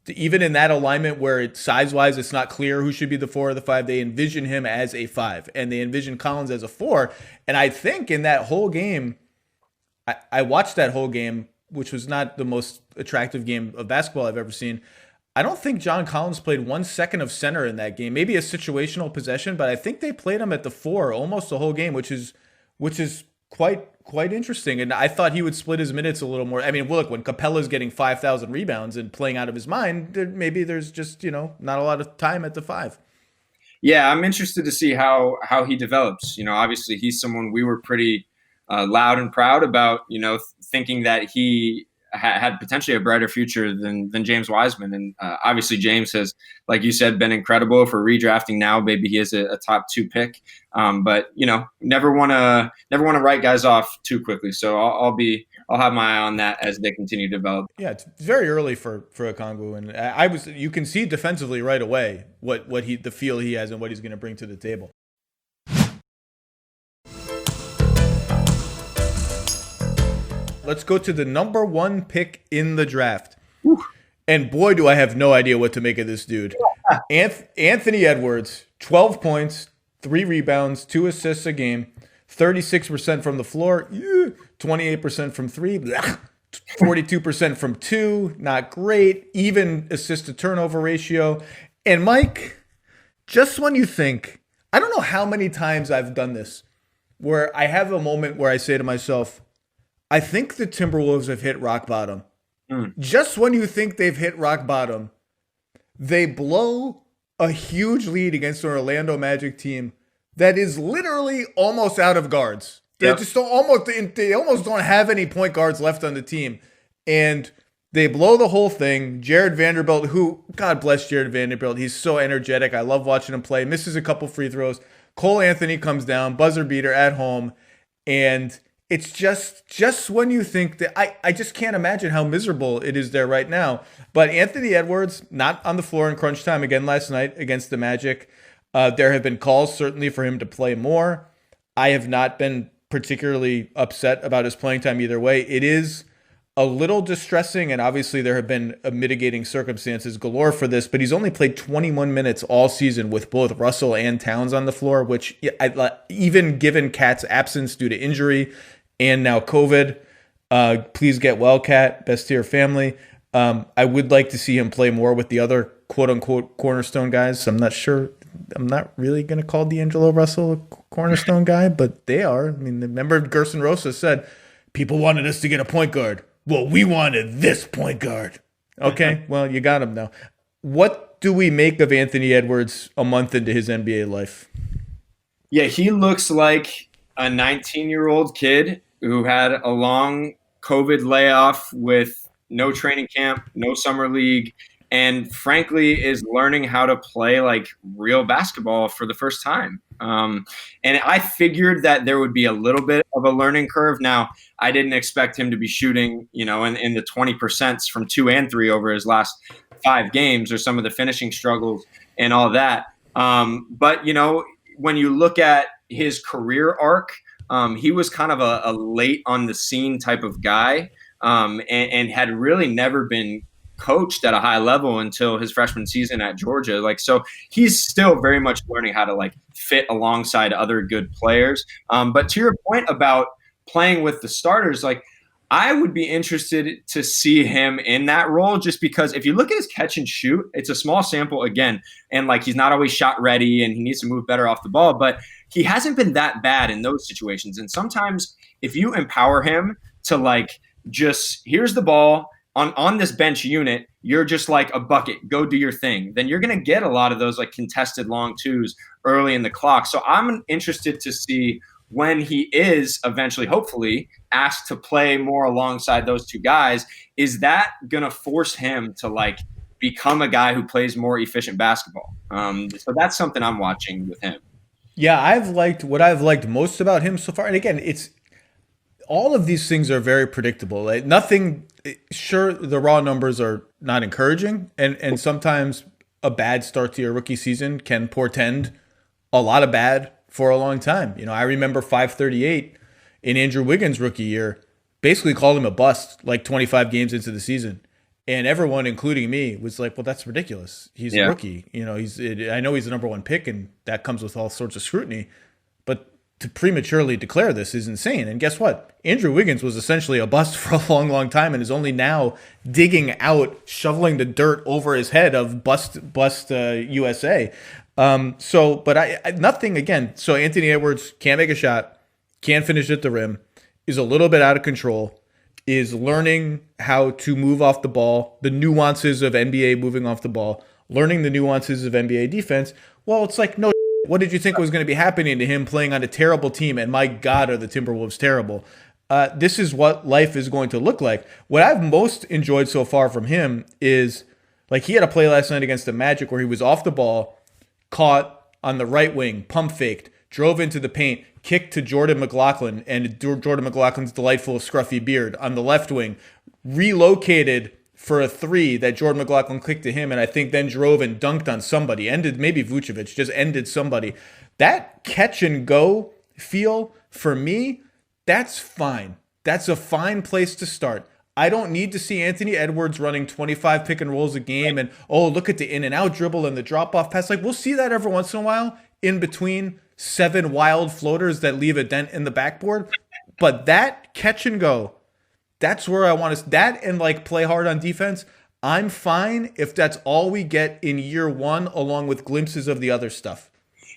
even in that alignment where size-wise it's not clear who should be the 4 or the 5, they envision him as a 5, and they envision Collins as a 4. And I think in that whole game, I watched that whole game, which was not the most attractive game of basketball I've ever seen. I don't think John Collins played 1 second of center in that game. Maybe a situational possession, but I think they played him at the 4 almost the whole game, which is quite interesting. And I thought he would split his minutes a little more. I mean, look, when Capella's getting 5,000 rebounds and playing out of his mind, maybe there's just, not a lot of time at the 5. Yeah, I'm interested to see how he develops. Obviously he's someone we were pretty loud and proud about, thinking that he had potentially a brighter future than James Wiseman. And obviously James has, like you said, been incredible for redrafting now. Maybe he is a top 2 pick. But never want to write guys off too quickly. So I'll have my eye on that as they continue to develop. Yeah, it's very early for Okongwu, and you can see defensively right away the feel he has and what he's going to bring to the table. Let's go to the number 1 pick in the draft. Whew. And boy, do I have no idea what to make of this dude. Anthony Edwards, 12 points, 3 rebounds, 2 assists a game, 36% from the floor, 28% from 3, 42% from 2, not great, even assist to turnover ratio. And Mike, just when you think, I don't know how many times I've done this, where I have a moment where I say to myself, I think the Timberwolves have hit rock bottom. Just when you think they've hit rock bottom, they blow a huge lead against an Orlando Magic team that is literally almost out of guards. They almost don't have any point guards left on the team. And they blow the whole thing. Jared Vanderbilt, who, God bless Jared Vanderbilt, he's so energetic. I love watching him play. Misses a couple free throws. Cole Anthony comes down, buzzer beater at home, and it's just when you think that I just can't imagine how miserable it is there right now. But Anthony Edwards, not on the floor in crunch time again last night against the Magic. There have been calls certainly for him to play more. I have not been particularly upset about his playing time either way. It is a little distressing, and obviously there have been mitigating circumstances galore for this, but he's only played 21 minutes all season with both Russell and Towns on the floor, which even given Cat's absence due to injury and now COVID, please get well, Cat, best to your family. I would like to see him play more with the other quote-unquote cornerstone guys. I'm not sure. I'm not really going to call D'Angelo Russell a cornerstone guy, but they are. I mean, remember Gerson Rosa said, people wanted us to get a point guard. Well, we wanted this point guard. Okay, well, you got him now. What do we make of Anthony Edwards a month into his NBA life? Yeah, he looks like a 19-year-old kid who had a long COVID layoff with no training camp, no summer league, and frankly is learning how to play like real basketball for the first time. And I figured that there would be a little bit of a learning curve. Now, I didn't expect him to be shooting, in the 20% from 2 and 3 over his last 5 games, or some of the finishing struggles and all that. But, when you look at his career arc, he was kind of a late on the scene type of guy. and had really never been coached at a high level until his freshman season at Georgia. Like, so he's still very much learning how to like fit alongside other good players. But to your point about playing with the starters, like I would be interested to see him in that role, just because if you look at his catch and shoot, it's a small sample again. And like, he's not always shot ready and he needs to move better off the ball, but he hasn't been that bad in those situations. And sometimes if you empower him to like, just here's the ball on this bench unit, you're just like a bucket, go do your thing, then you're going to get a lot of those like contested long twos early in the clock. So I'm interested to see when he is eventually, hopefully, asked to play more alongside those two guys, is that going to force him to like become a guy who plays more efficient basketball? So that's something I'm watching with him. Yeah, what I've liked most about him so far. And again, it's all of these things are very predictable. Like nothing, sure, the raw numbers are not encouraging. And sometimes a bad start to your rookie season can portend a lot of bad for a long time. You know, I remember 538 in Andrew Wiggins' rookie year basically called him a bust like 25 games into the season. And everyone, including me, was like, well, that's ridiculous. He's a rookie. You know, I know he's the number one pick and that comes with all sorts of scrutiny, but to prematurely declare this is insane. And guess what? Andrew Wiggins was essentially a bust for a long, long time and is only now digging out, shoveling the dirt over his head of bust USA. But nothing again. So Anthony Edwards can't make a shot, can't finish at the rim, is a little bit out of control, is learning how to move off the ball, the nuances of NBA moving off the ball, learning the nuances of NBA defense. Well, it's like, no, what did you think was going to be happening to him playing on a terrible team? And my God, are the Timberwolves terrible. This is what life is going to look like. What I've most enjoyed so far from him is, like, he had a play last night against the Magic where he was off the ball, caught on the right wing, pump faked, drove into the paint, kicked to Jordan McLaughlin, and Jordan McLaughlin's delightful scruffy beard on the left wing, relocated for a three that Jordan McLaughlin kicked to him, and I think then drove and dunked on somebody, ended maybe Vucevic, just ended somebody. That catch and go feel, for me, that's fine. That's a fine place to start. I don't need to see Anthony Edwards running 25 pick and rolls a game and, oh, look at the in and out dribble and the drop off pass. Like, we'll see that every once in a while in between 7 wild floaters that leave a dent in the backboard. But that catch and go, that's where I want to, that and like play hard on defense. I'm fine if that's all we get in year one, along with glimpses of the other stuff.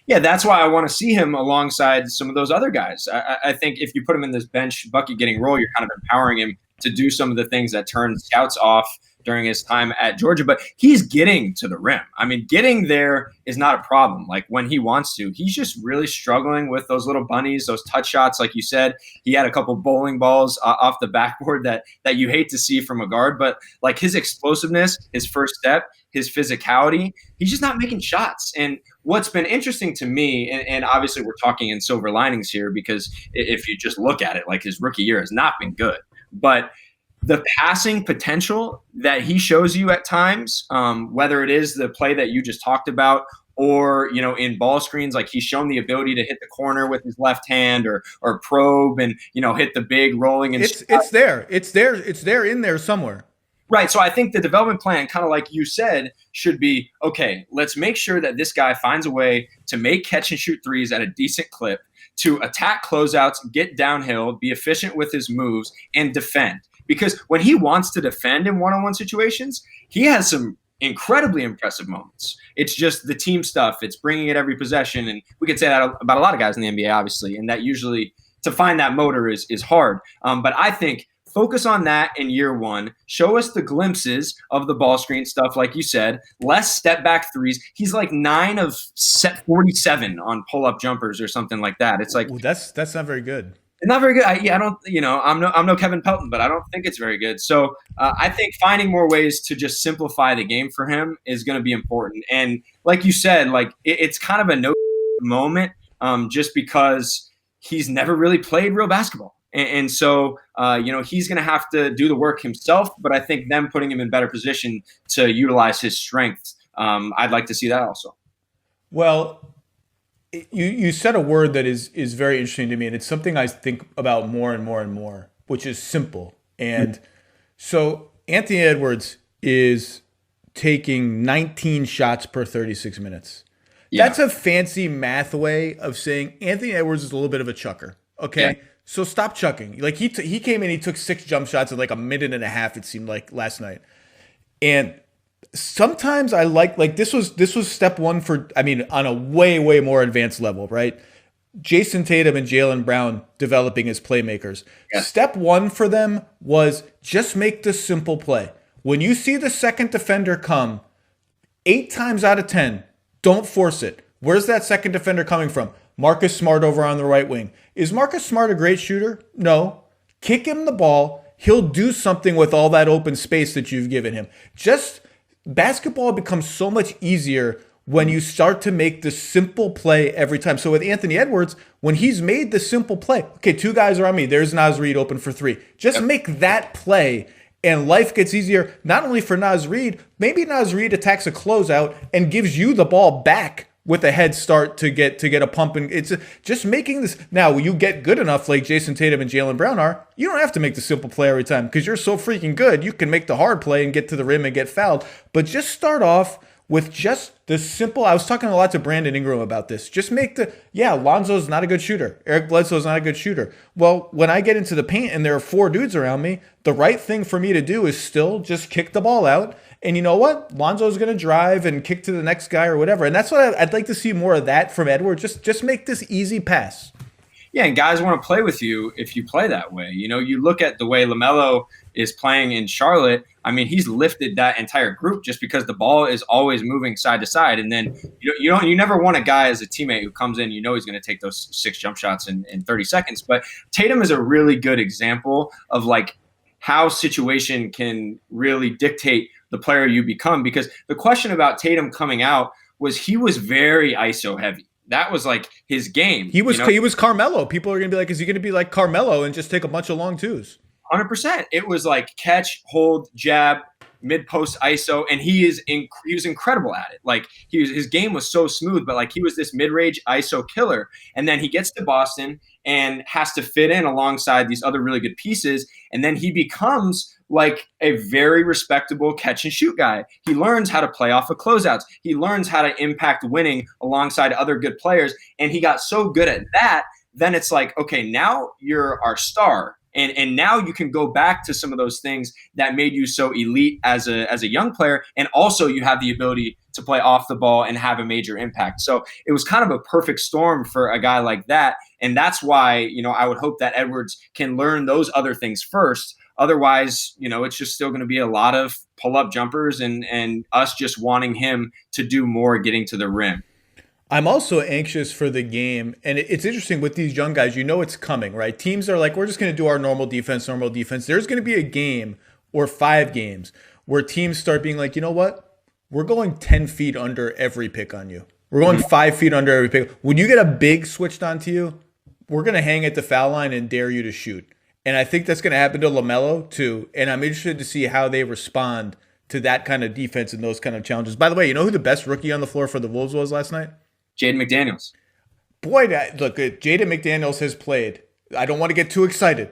Yeah, that's why I want to see him alongside some of those other guys. I think if you put him in this bench bucket getting role, you're kind of empowering him to do some of the things that turn scouts off during his time at Georgia, but he's getting to the rim. I mean, getting there is not a problem. Like when he wants to, he's just really struggling with those little bunnies, those touch shots. Like you said, he had a couple bowling balls off the backboard that you hate to see from a guard, but like his explosiveness, his first step, his physicality, he's just not making shots. And what's been interesting to me, and obviously we're talking in silver linings here, because if you just look at it, like his rookie year has not been good, but the passing potential that he shows you at times, whether it is the play that you just talked about, or, you know, in ball screens, like he's shown the ability to hit the corner with his left hand or probe and, you know, hit the big rolling. And it's there in there somewhere. Right. So I think the development plan, kind of like you said, should be, okay, let's make sure that this guy finds a way to make catch and shoot threes at a decent clip, to attack closeouts, get downhill, be efficient with his moves, and defend. Because when he wants to defend in one-on-one situations, he has some incredibly impressive moments. It's just the team stuff. It's bringing it every possession. And we could say that about a lot of guys in the NBA, obviously. And that usually, to find that motor is hard. But I think focus on that in year one. Show us the glimpses of the ball screen stuff, like you said. Less step back threes. He's like 9 of 47 on pull-up jumpers or something like that. It's like, ooh, that's not very good. Not very good. I don't, you know, I'm no Kevin Pelton, but I don't think it's very good. So I think finding more ways to just simplify the game for him is going to be important. And like you said, like it's kind of a no moment, just because he's never really played real basketball. And so, you know, he's going to have to do the work himself, but I think them putting him in better position to utilize his strengths, I'd like to see that also. Well, you said a word that is very interesting to me, and it's something I think about more and more and more, which is simple. And So Anthony Edwards is taking 19 shots per 36 minutes. Yeah. That's a fancy math way of saying Anthony Edwards is a little bit of a chucker. Okay. Yeah. So stop chucking. Like he came in, he took 6 jump shots in like a minute and a half, it seemed like last night. And sometimes I like this was step one for, I mean, on a way more advanced level, right? Jason Tatum and Jaylen Brown developing as playmakers. Yeah. Step one for them was just make the simple play. When you see the second defender come, 8 times out of 10, don't force it. Where's that second defender coming from? Marcus Smart over on the right wing. Is Marcus Smart a great shooter? No. Kick him the ball. He'll do something with all that open space that you've given him. Just basketball becomes so much easier when you start to make the simple play every time. So with Anthony Edwards, when he's made the simple play, okay, 2 guys are on me. There's Naz Reid open for 3. Just make that play and life gets easier, not only for Naz Reid, maybe Naz Reid attacks a closeout and gives you the ball back with a head start to get a pump. And it's just making this. Now, when you get good enough like Jason Tatum and Jaylen Brown are, you don't have to make the simple play every time because you're so freaking good. You can make the hard play and get to the rim and get fouled. But just start off with just the simple. I was talking a lot to Brandon Ingram about this. Just make Lonzo's not a good shooter. Eric Bledsoe's not a good shooter. Well, when I get into the paint and there are 4 dudes around me, the right thing for me to do is still just kick the ball out. And you know what? Lonzo's going to drive and kick to the next guy or whatever. And that's what I'd like to see more of that from Edward. Just make this easy pass. Yeah, and guys want to play with you if you play that way. You know, you look at the way LaMelo is playing in Charlotte. I mean, he's lifted that entire group just because the ball is always moving side to side. And then you never want a guy as a teammate who comes in, you know he's going to take those 6 jump shots in 30 seconds. But Tatum is a really good example of like how situation can really dictate the player you become. Because the question about Tatum coming out was he was very ISO heavy. That was like his game. He was Carmelo. People are going to be like, is he going to be like Carmelo and just take a bunch of long twos? 100%. It was like catch, hold, jab, mid-post ISO, and he was incredible at it. Like his game was so smooth, but like he was this mid-range ISO killer. And then he gets to Boston and has to fit in alongside these other really good pieces, and then he becomes like a very respectable catch and shoot guy. He learns how to play off of closeouts. He learns how to impact winning alongside other good players, and he got so good at that. Then it's like, okay, now you're our star. And now you can go back to some of those things that made you so elite as a young player. And also you have the ability to play off the ball and have a major impact. So it was kind of a perfect storm for a guy like that. And that's why, I would hope that Edwards can learn those other things first. Otherwise, it's just still going to be a lot of pull-up jumpers and us just wanting him to do more getting to the rim. I'm also anxious for the game. And it's interesting with these young guys, it's coming, right? Teams are like, we're just going to do our normal defense. There's going to be a game or 5 games where teams start being like, you know what? We're going 10 feet under every pick on you. We're going 5 feet under every pick. When you get a big switched onto you, we're going to hang at the foul line and dare you to shoot. And I think that's going to happen to LaMelo too. And I'm interested to see how they respond to that kind of defense and those kind of challenges. By the way, you know who the best rookie on the floor for the Wolves was last night? Jaden McDaniels. Boy, look, Jaden McDaniels has played. I don't want to get too excited.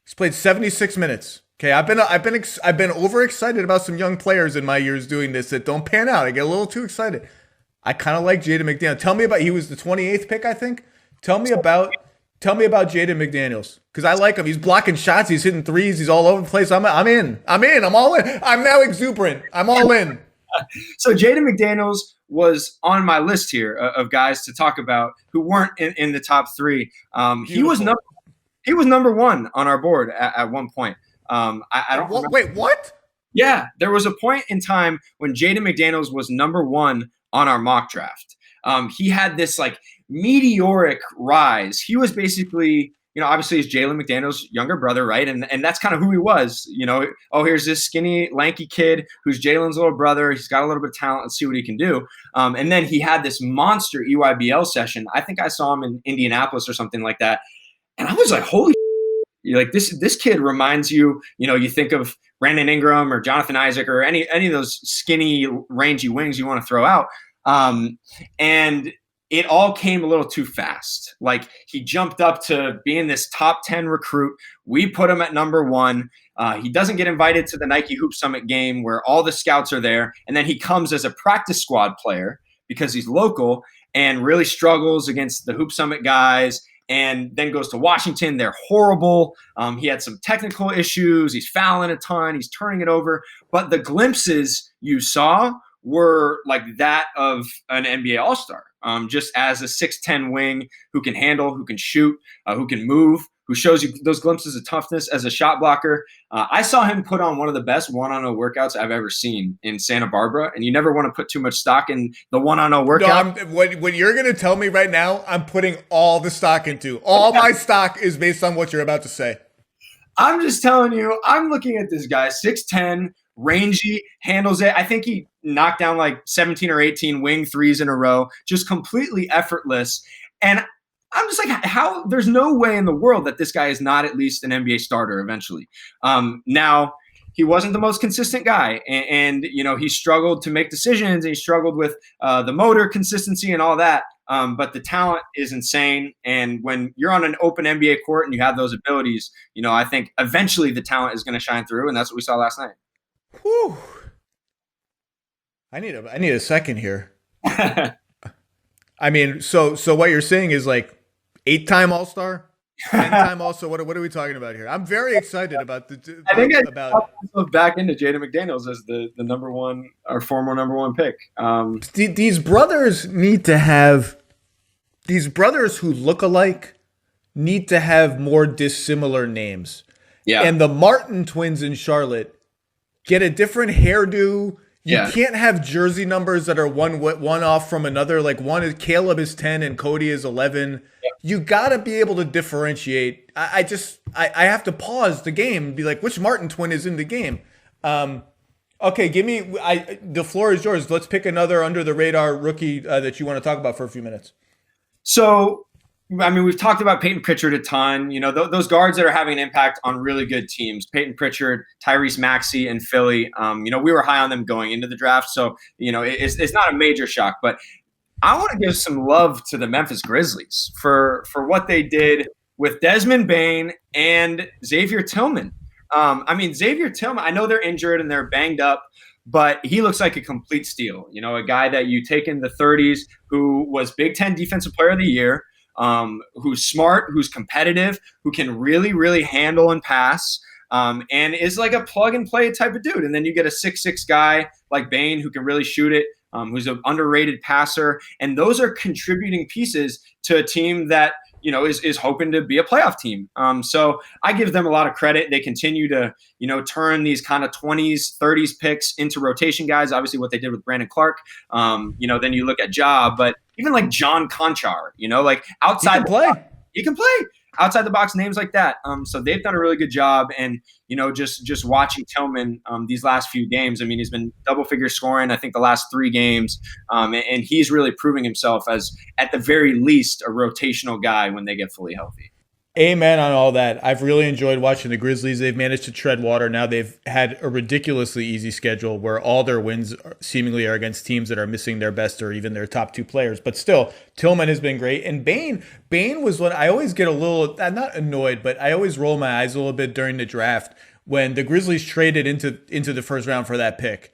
He's played 76 minutes. Okay, I've been overexcited about some young players in my years doing this that don't pan out. I get a little too excited. I kind of like Jaden McDaniels. Tell me about. He was the 28th pick, I think. Tell me about Jaden McDaniels because I like him. He's blocking shots. He's hitting threes. He's all over the place. I'm in. I'm all in. I'm now exuberant. I'm all in. So Jaden McDaniels was on my list here of guys to talk about who weren't in the top 3. He was number 1 on our board at one point. I don't remember. Wait, what? Yeah, there was a point in time when Jaden McDaniels was number 1 on our mock draft. He had this like meteoric rise. He was basically, obviously he's Jalen McDaniels' younger brother, right? And that's kind of who he was. Here's this skinny, lanky kid who's Jalen's little brother. He's got a little bit of talent. Let's see what he can do. And then he had this monster EYBL session. I think I saw him in Indianapolis or something like that. And I was like, holy shit. Like this kid reminds you, you think of Brandon Ingram or Jonathan Isaac or any of those skinny, rangy wings you want to throw out. And it all came a little too fast. Like, he jumped up to being this top 10 recruit. We put him at number 1. He doesn't get invited to the Nike Hoop Summit game where all the scouts are there. And then he comes as a practice squad player because he's local and really struggles against the Hoop Summit guys, and then goes to Washington. They're horrible. He had some technical issues. He's fouling a ton. He's turning it over. But the glimpses you saw were like that of an NBA All-Star, just as a 6'10 wing who can handle, who can shoot, who can move, who shows you those glimpses of toughness as a shot blocker. I saw him put on one of the best one-on-one workouts I've ever seen in Santa Barbara, and you never want to put too much stock in the one-on-one workout. No, what you're going to tell me right now, I'm putting all the stock into. All my stock is based on what you're about to say. I'm just telling you, I'm looking at this guy, 6'10", rangy, handles it. I think he knocked down like 17 or 18 wing threes in a row, just completely effortless. And I'm just like, how? There's no way in the world that this guy is not at least an NBA starter eventually. Now, he wasn't the most consistent guy, and he struggled to make decisions, and he struggled with the motor consistency and all that. But the talent is insane, and when you're on an open NBA court and you have those abilities, I think eventually the talent is going to shine through, and that's what we saw last night. Whew. I need a second here. I mean, so what you're saying is like 8-time All-Star, 10-time All-Star. What are we talking about here? I'm very excited about I think I got myself back into Jaden McDaniels as the number 1 or former number 1 pick. These brothers need to have these brothers who look alike need to have more dissimilar names. Yeah, and the Martin twins in Charlotte get a different hairdo. You can't have jersey numbers that are one off from another. Like Caleb is 10 and Cody is 11. Yeah. You got to be able to differentiate. I have to pause the game and be like, which Martin twin is in the game? Okay, the floor is yours. Let's pick another under the radar rookie that you want to talk about for a few minutes. So, I mean, we've talked about Peyton Pritchard a ton. Those guards that are having an impact on really good teams. Peyton Pritchard, Tyrese Maxey, and Philly. We were high on them going into the draft, so it's not a major shock. But I want to give some love to the Memphis Grizzlies for what they did with Desmond Bane and Xavier Tillman. Xavier Tillman, I know they're injured and they're banged up, but he looks like a complete steal. A guy that you take in the 30s who was Big Ten Defensive Player of the Year. Who's smart, who's competitive, who can really, really handle and pass, and is like a plug and play type of dude. And then you get a 6'6" guy like Bane who can really shoot it, who's an underrated passer. And those are contributing pieces to a team that, is hoping to be a playoff team. So I give them a lot of credit. They continue to, turn these kind of 20s, 30s picks into rotation guys. Obviously what they did with Brandon Clark. Then you look at Ja, but even like John Conchar, like outside he can play outside the box, names like that. So they've done a really good job. And, just watching Tillman these last few games, I mean, he's been double figure scoring, I think the last 3 games. And he's really proving himself as at the very least a rotational guy when they get fully healthy. Amen on all that. I've really enjoyed watching the Grizzlies. They've managed to tread water. Now they've had a ridiculously easy schedule where all their wins seemingly are against teams that are missing their best or even their top 2 players. But still, Tillman has been great. And Bane was what I always get a little, I'm not annoyed, but I always roll my eyes a little bit during the draft when the Grizzlies traded into the first round for that pick.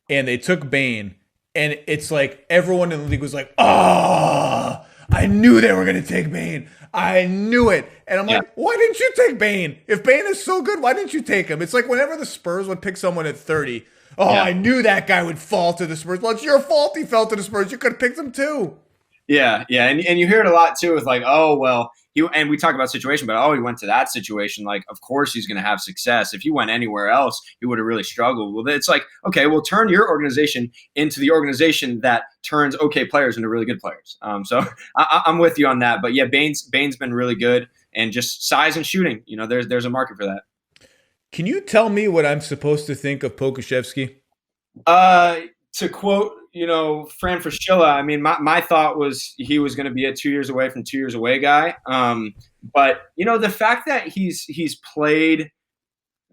And they took Bane. And it's like everyone in the league was like, oh, I knew they were going to take Bane. I knew it. And I'm like, why didn't you take Bane? If Bane is so good, why didn't you take him? It's like whenever the Spurs would pick someone at 30, I knew that guy would fall to the Spurs. Well, it's your fault he fell to the Spurs. You could have picked him too. Yeah. And you hear it a lot too with like, oh, well, and we talk about situation, but he went to that situation. Like, of course he's going to have success. If he went anywhere else, he would have really struggled. Well, it's like, okay, well, turn your organization into the organization that turns okay players into really good players. So I'm with you on that. But yeah, Bane's been really good, and just size and shooting. There's a market for that. Can you tell me what I'm supposed to think of Pokuševski? To quote, Fran Fraschilla, I mean, my thought was he was going to be a 2 years away from 2 years away guy. But the fact that he's played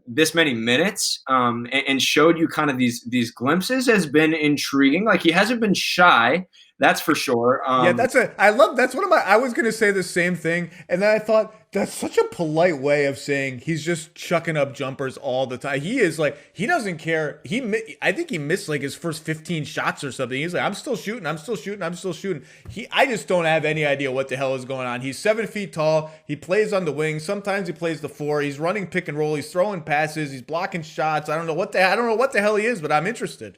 this many minutes and showed you kind of these glimpses has been intriguing. Like, he hasn't been shy, That's for sure. Yeah, I was going to say the same thing. And then I thought that's such a polite way of saying he's just chucking up jumpers all the time. He is like, he doesn't care. I think he missed like his first 15 shots or something. He's like, I'm still shooting. I just don't have any idea what the hell is going on. He's 7 feet tall. He plays on the wing. Sometimes he plays the 4. He's running pick and roll. He's throwing passes. He's blocking shots. I don't know what the hell he is, but I'm interested.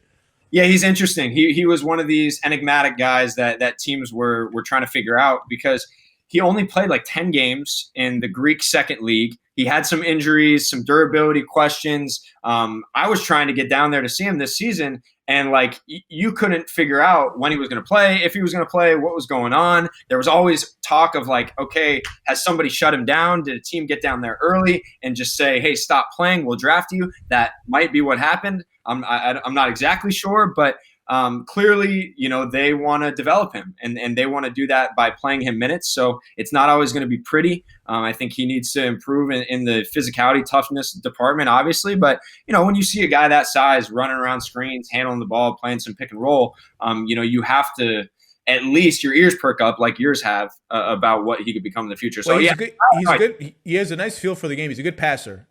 Yeah, he's interesting. He was one of these enigmatic guys that teams were trying to figure out because he only played like 10 games in the Greek second league. He had some injuries, some durability questions. I was trying to get down there to see him this season, and like you couldn't figure out when he was going to play, if he was going to play, what was going on. There was always talk of like, okay, has somebody shut him down? Did a team get down there early and just say, hey, stop playing, we'll draft you? That might be what happened. I'm not exactly sure, but clearly, they want to develop him and they want to do that by playing him minutes. So it's not always going to be pretty. I think he needs to improve in the physicality, toughness department, obviously. But, when you see a guy that size running around screens, handling the ball, playing some pick and roll, you have to at least your ears perk up like yours have about what he could become in the future. So, he's good. He has a nice feel for the game. He's a good passer.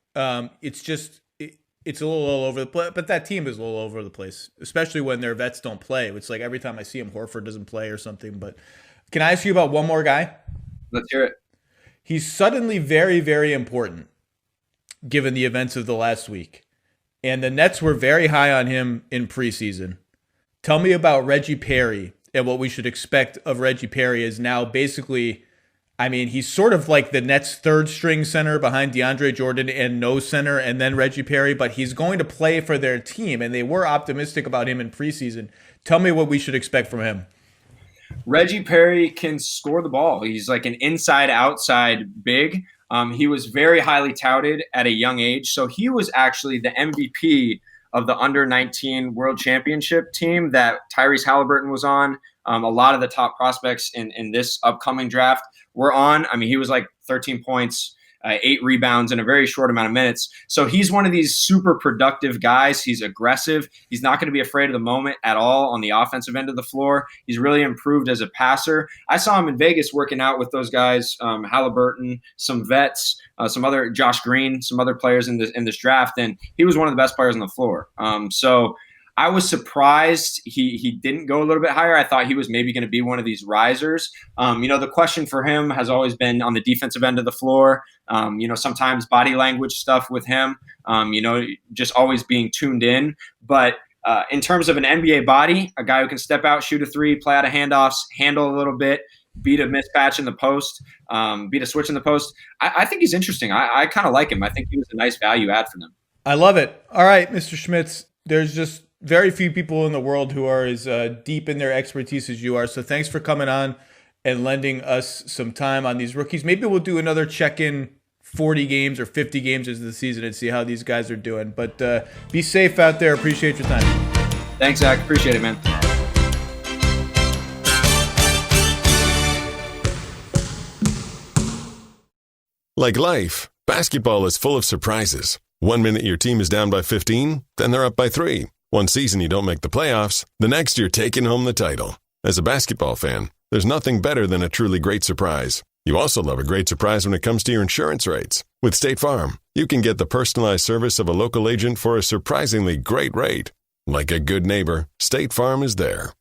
It's a little all over the place, but that team is a little over the place, especially when their vets don't play. It's like every time I see him, Horford doesn't play or something. But can I ask you about one more guy? Let's hear it. He's suddenly very, very important given the events of the last week. And the Nets were very high on him in preseason. Tell me about Reggie Perry and what we should expect of Reggie Perry is now basically, he's sort of like the Nets' third string center behind DeAndre Jordan and no center and then Reggie Perry, but he's going to play for their team, and they were optimistic about him in preseason. Tell me what we should expect from him. Reggie Perry can score the ball. He's like an inside-outside big. He was very highly touted at a young age, so he was actually the MVP of the under-19 World Championship team that Tyrese Halliburton was on. A lot of the top prospects in this upcoming draft were on. He was like 13 points, 8 rebounds in a very short amount of minutes. So he's one of these super productive guys. He's aggressive. He's not going to be afraid of the moment at all on the offensive end of the floor. He's really improved as a passer. I saw him in Vegas working out with those guys, Halliburton, some vets, some other Josh Green, some other players in this draft, and he was one of the best players on the floor. So I was surprised he didn't go a little bit higher. I thought he was maybe going to be one of these risers. The question for him has always been on the defensive end of the floor. Sometimes body language stuff with him, just always being tuned in. But in terms of an NBA body, a guy who can step out, shoot a 3, play out of handoffs, handle a little bit, beat a mismatch in the post, beat a switch in the post, I think he's interesting. I kind of like him. I think he was a nice value add for them. I love it. All right, Mr. Schmitz, there's just very few people in the world who are as deep in their expertise as you are. So thanks for coming on and lending us some time on these rookies. Maybe we'll do another check-in 40 games or 50 games into the season and see how these guys are doing. But be safe out there. Appreciate your time. Thanks, Zach. Appreciate it, man. Like life, basketball is full of surprises. 1 minute your team is down by 15, then they're up by 3. One season you don't make the playoffs, the next you're taking home the title. As a basketball fan, there's nothing better than a truly great surprise. You also love a great surprise when it comes to your insurance rates. With State Farm, you can get the personalized service of a local agent for a surprisingly great rate. Like a good neighbor, State Farm is there.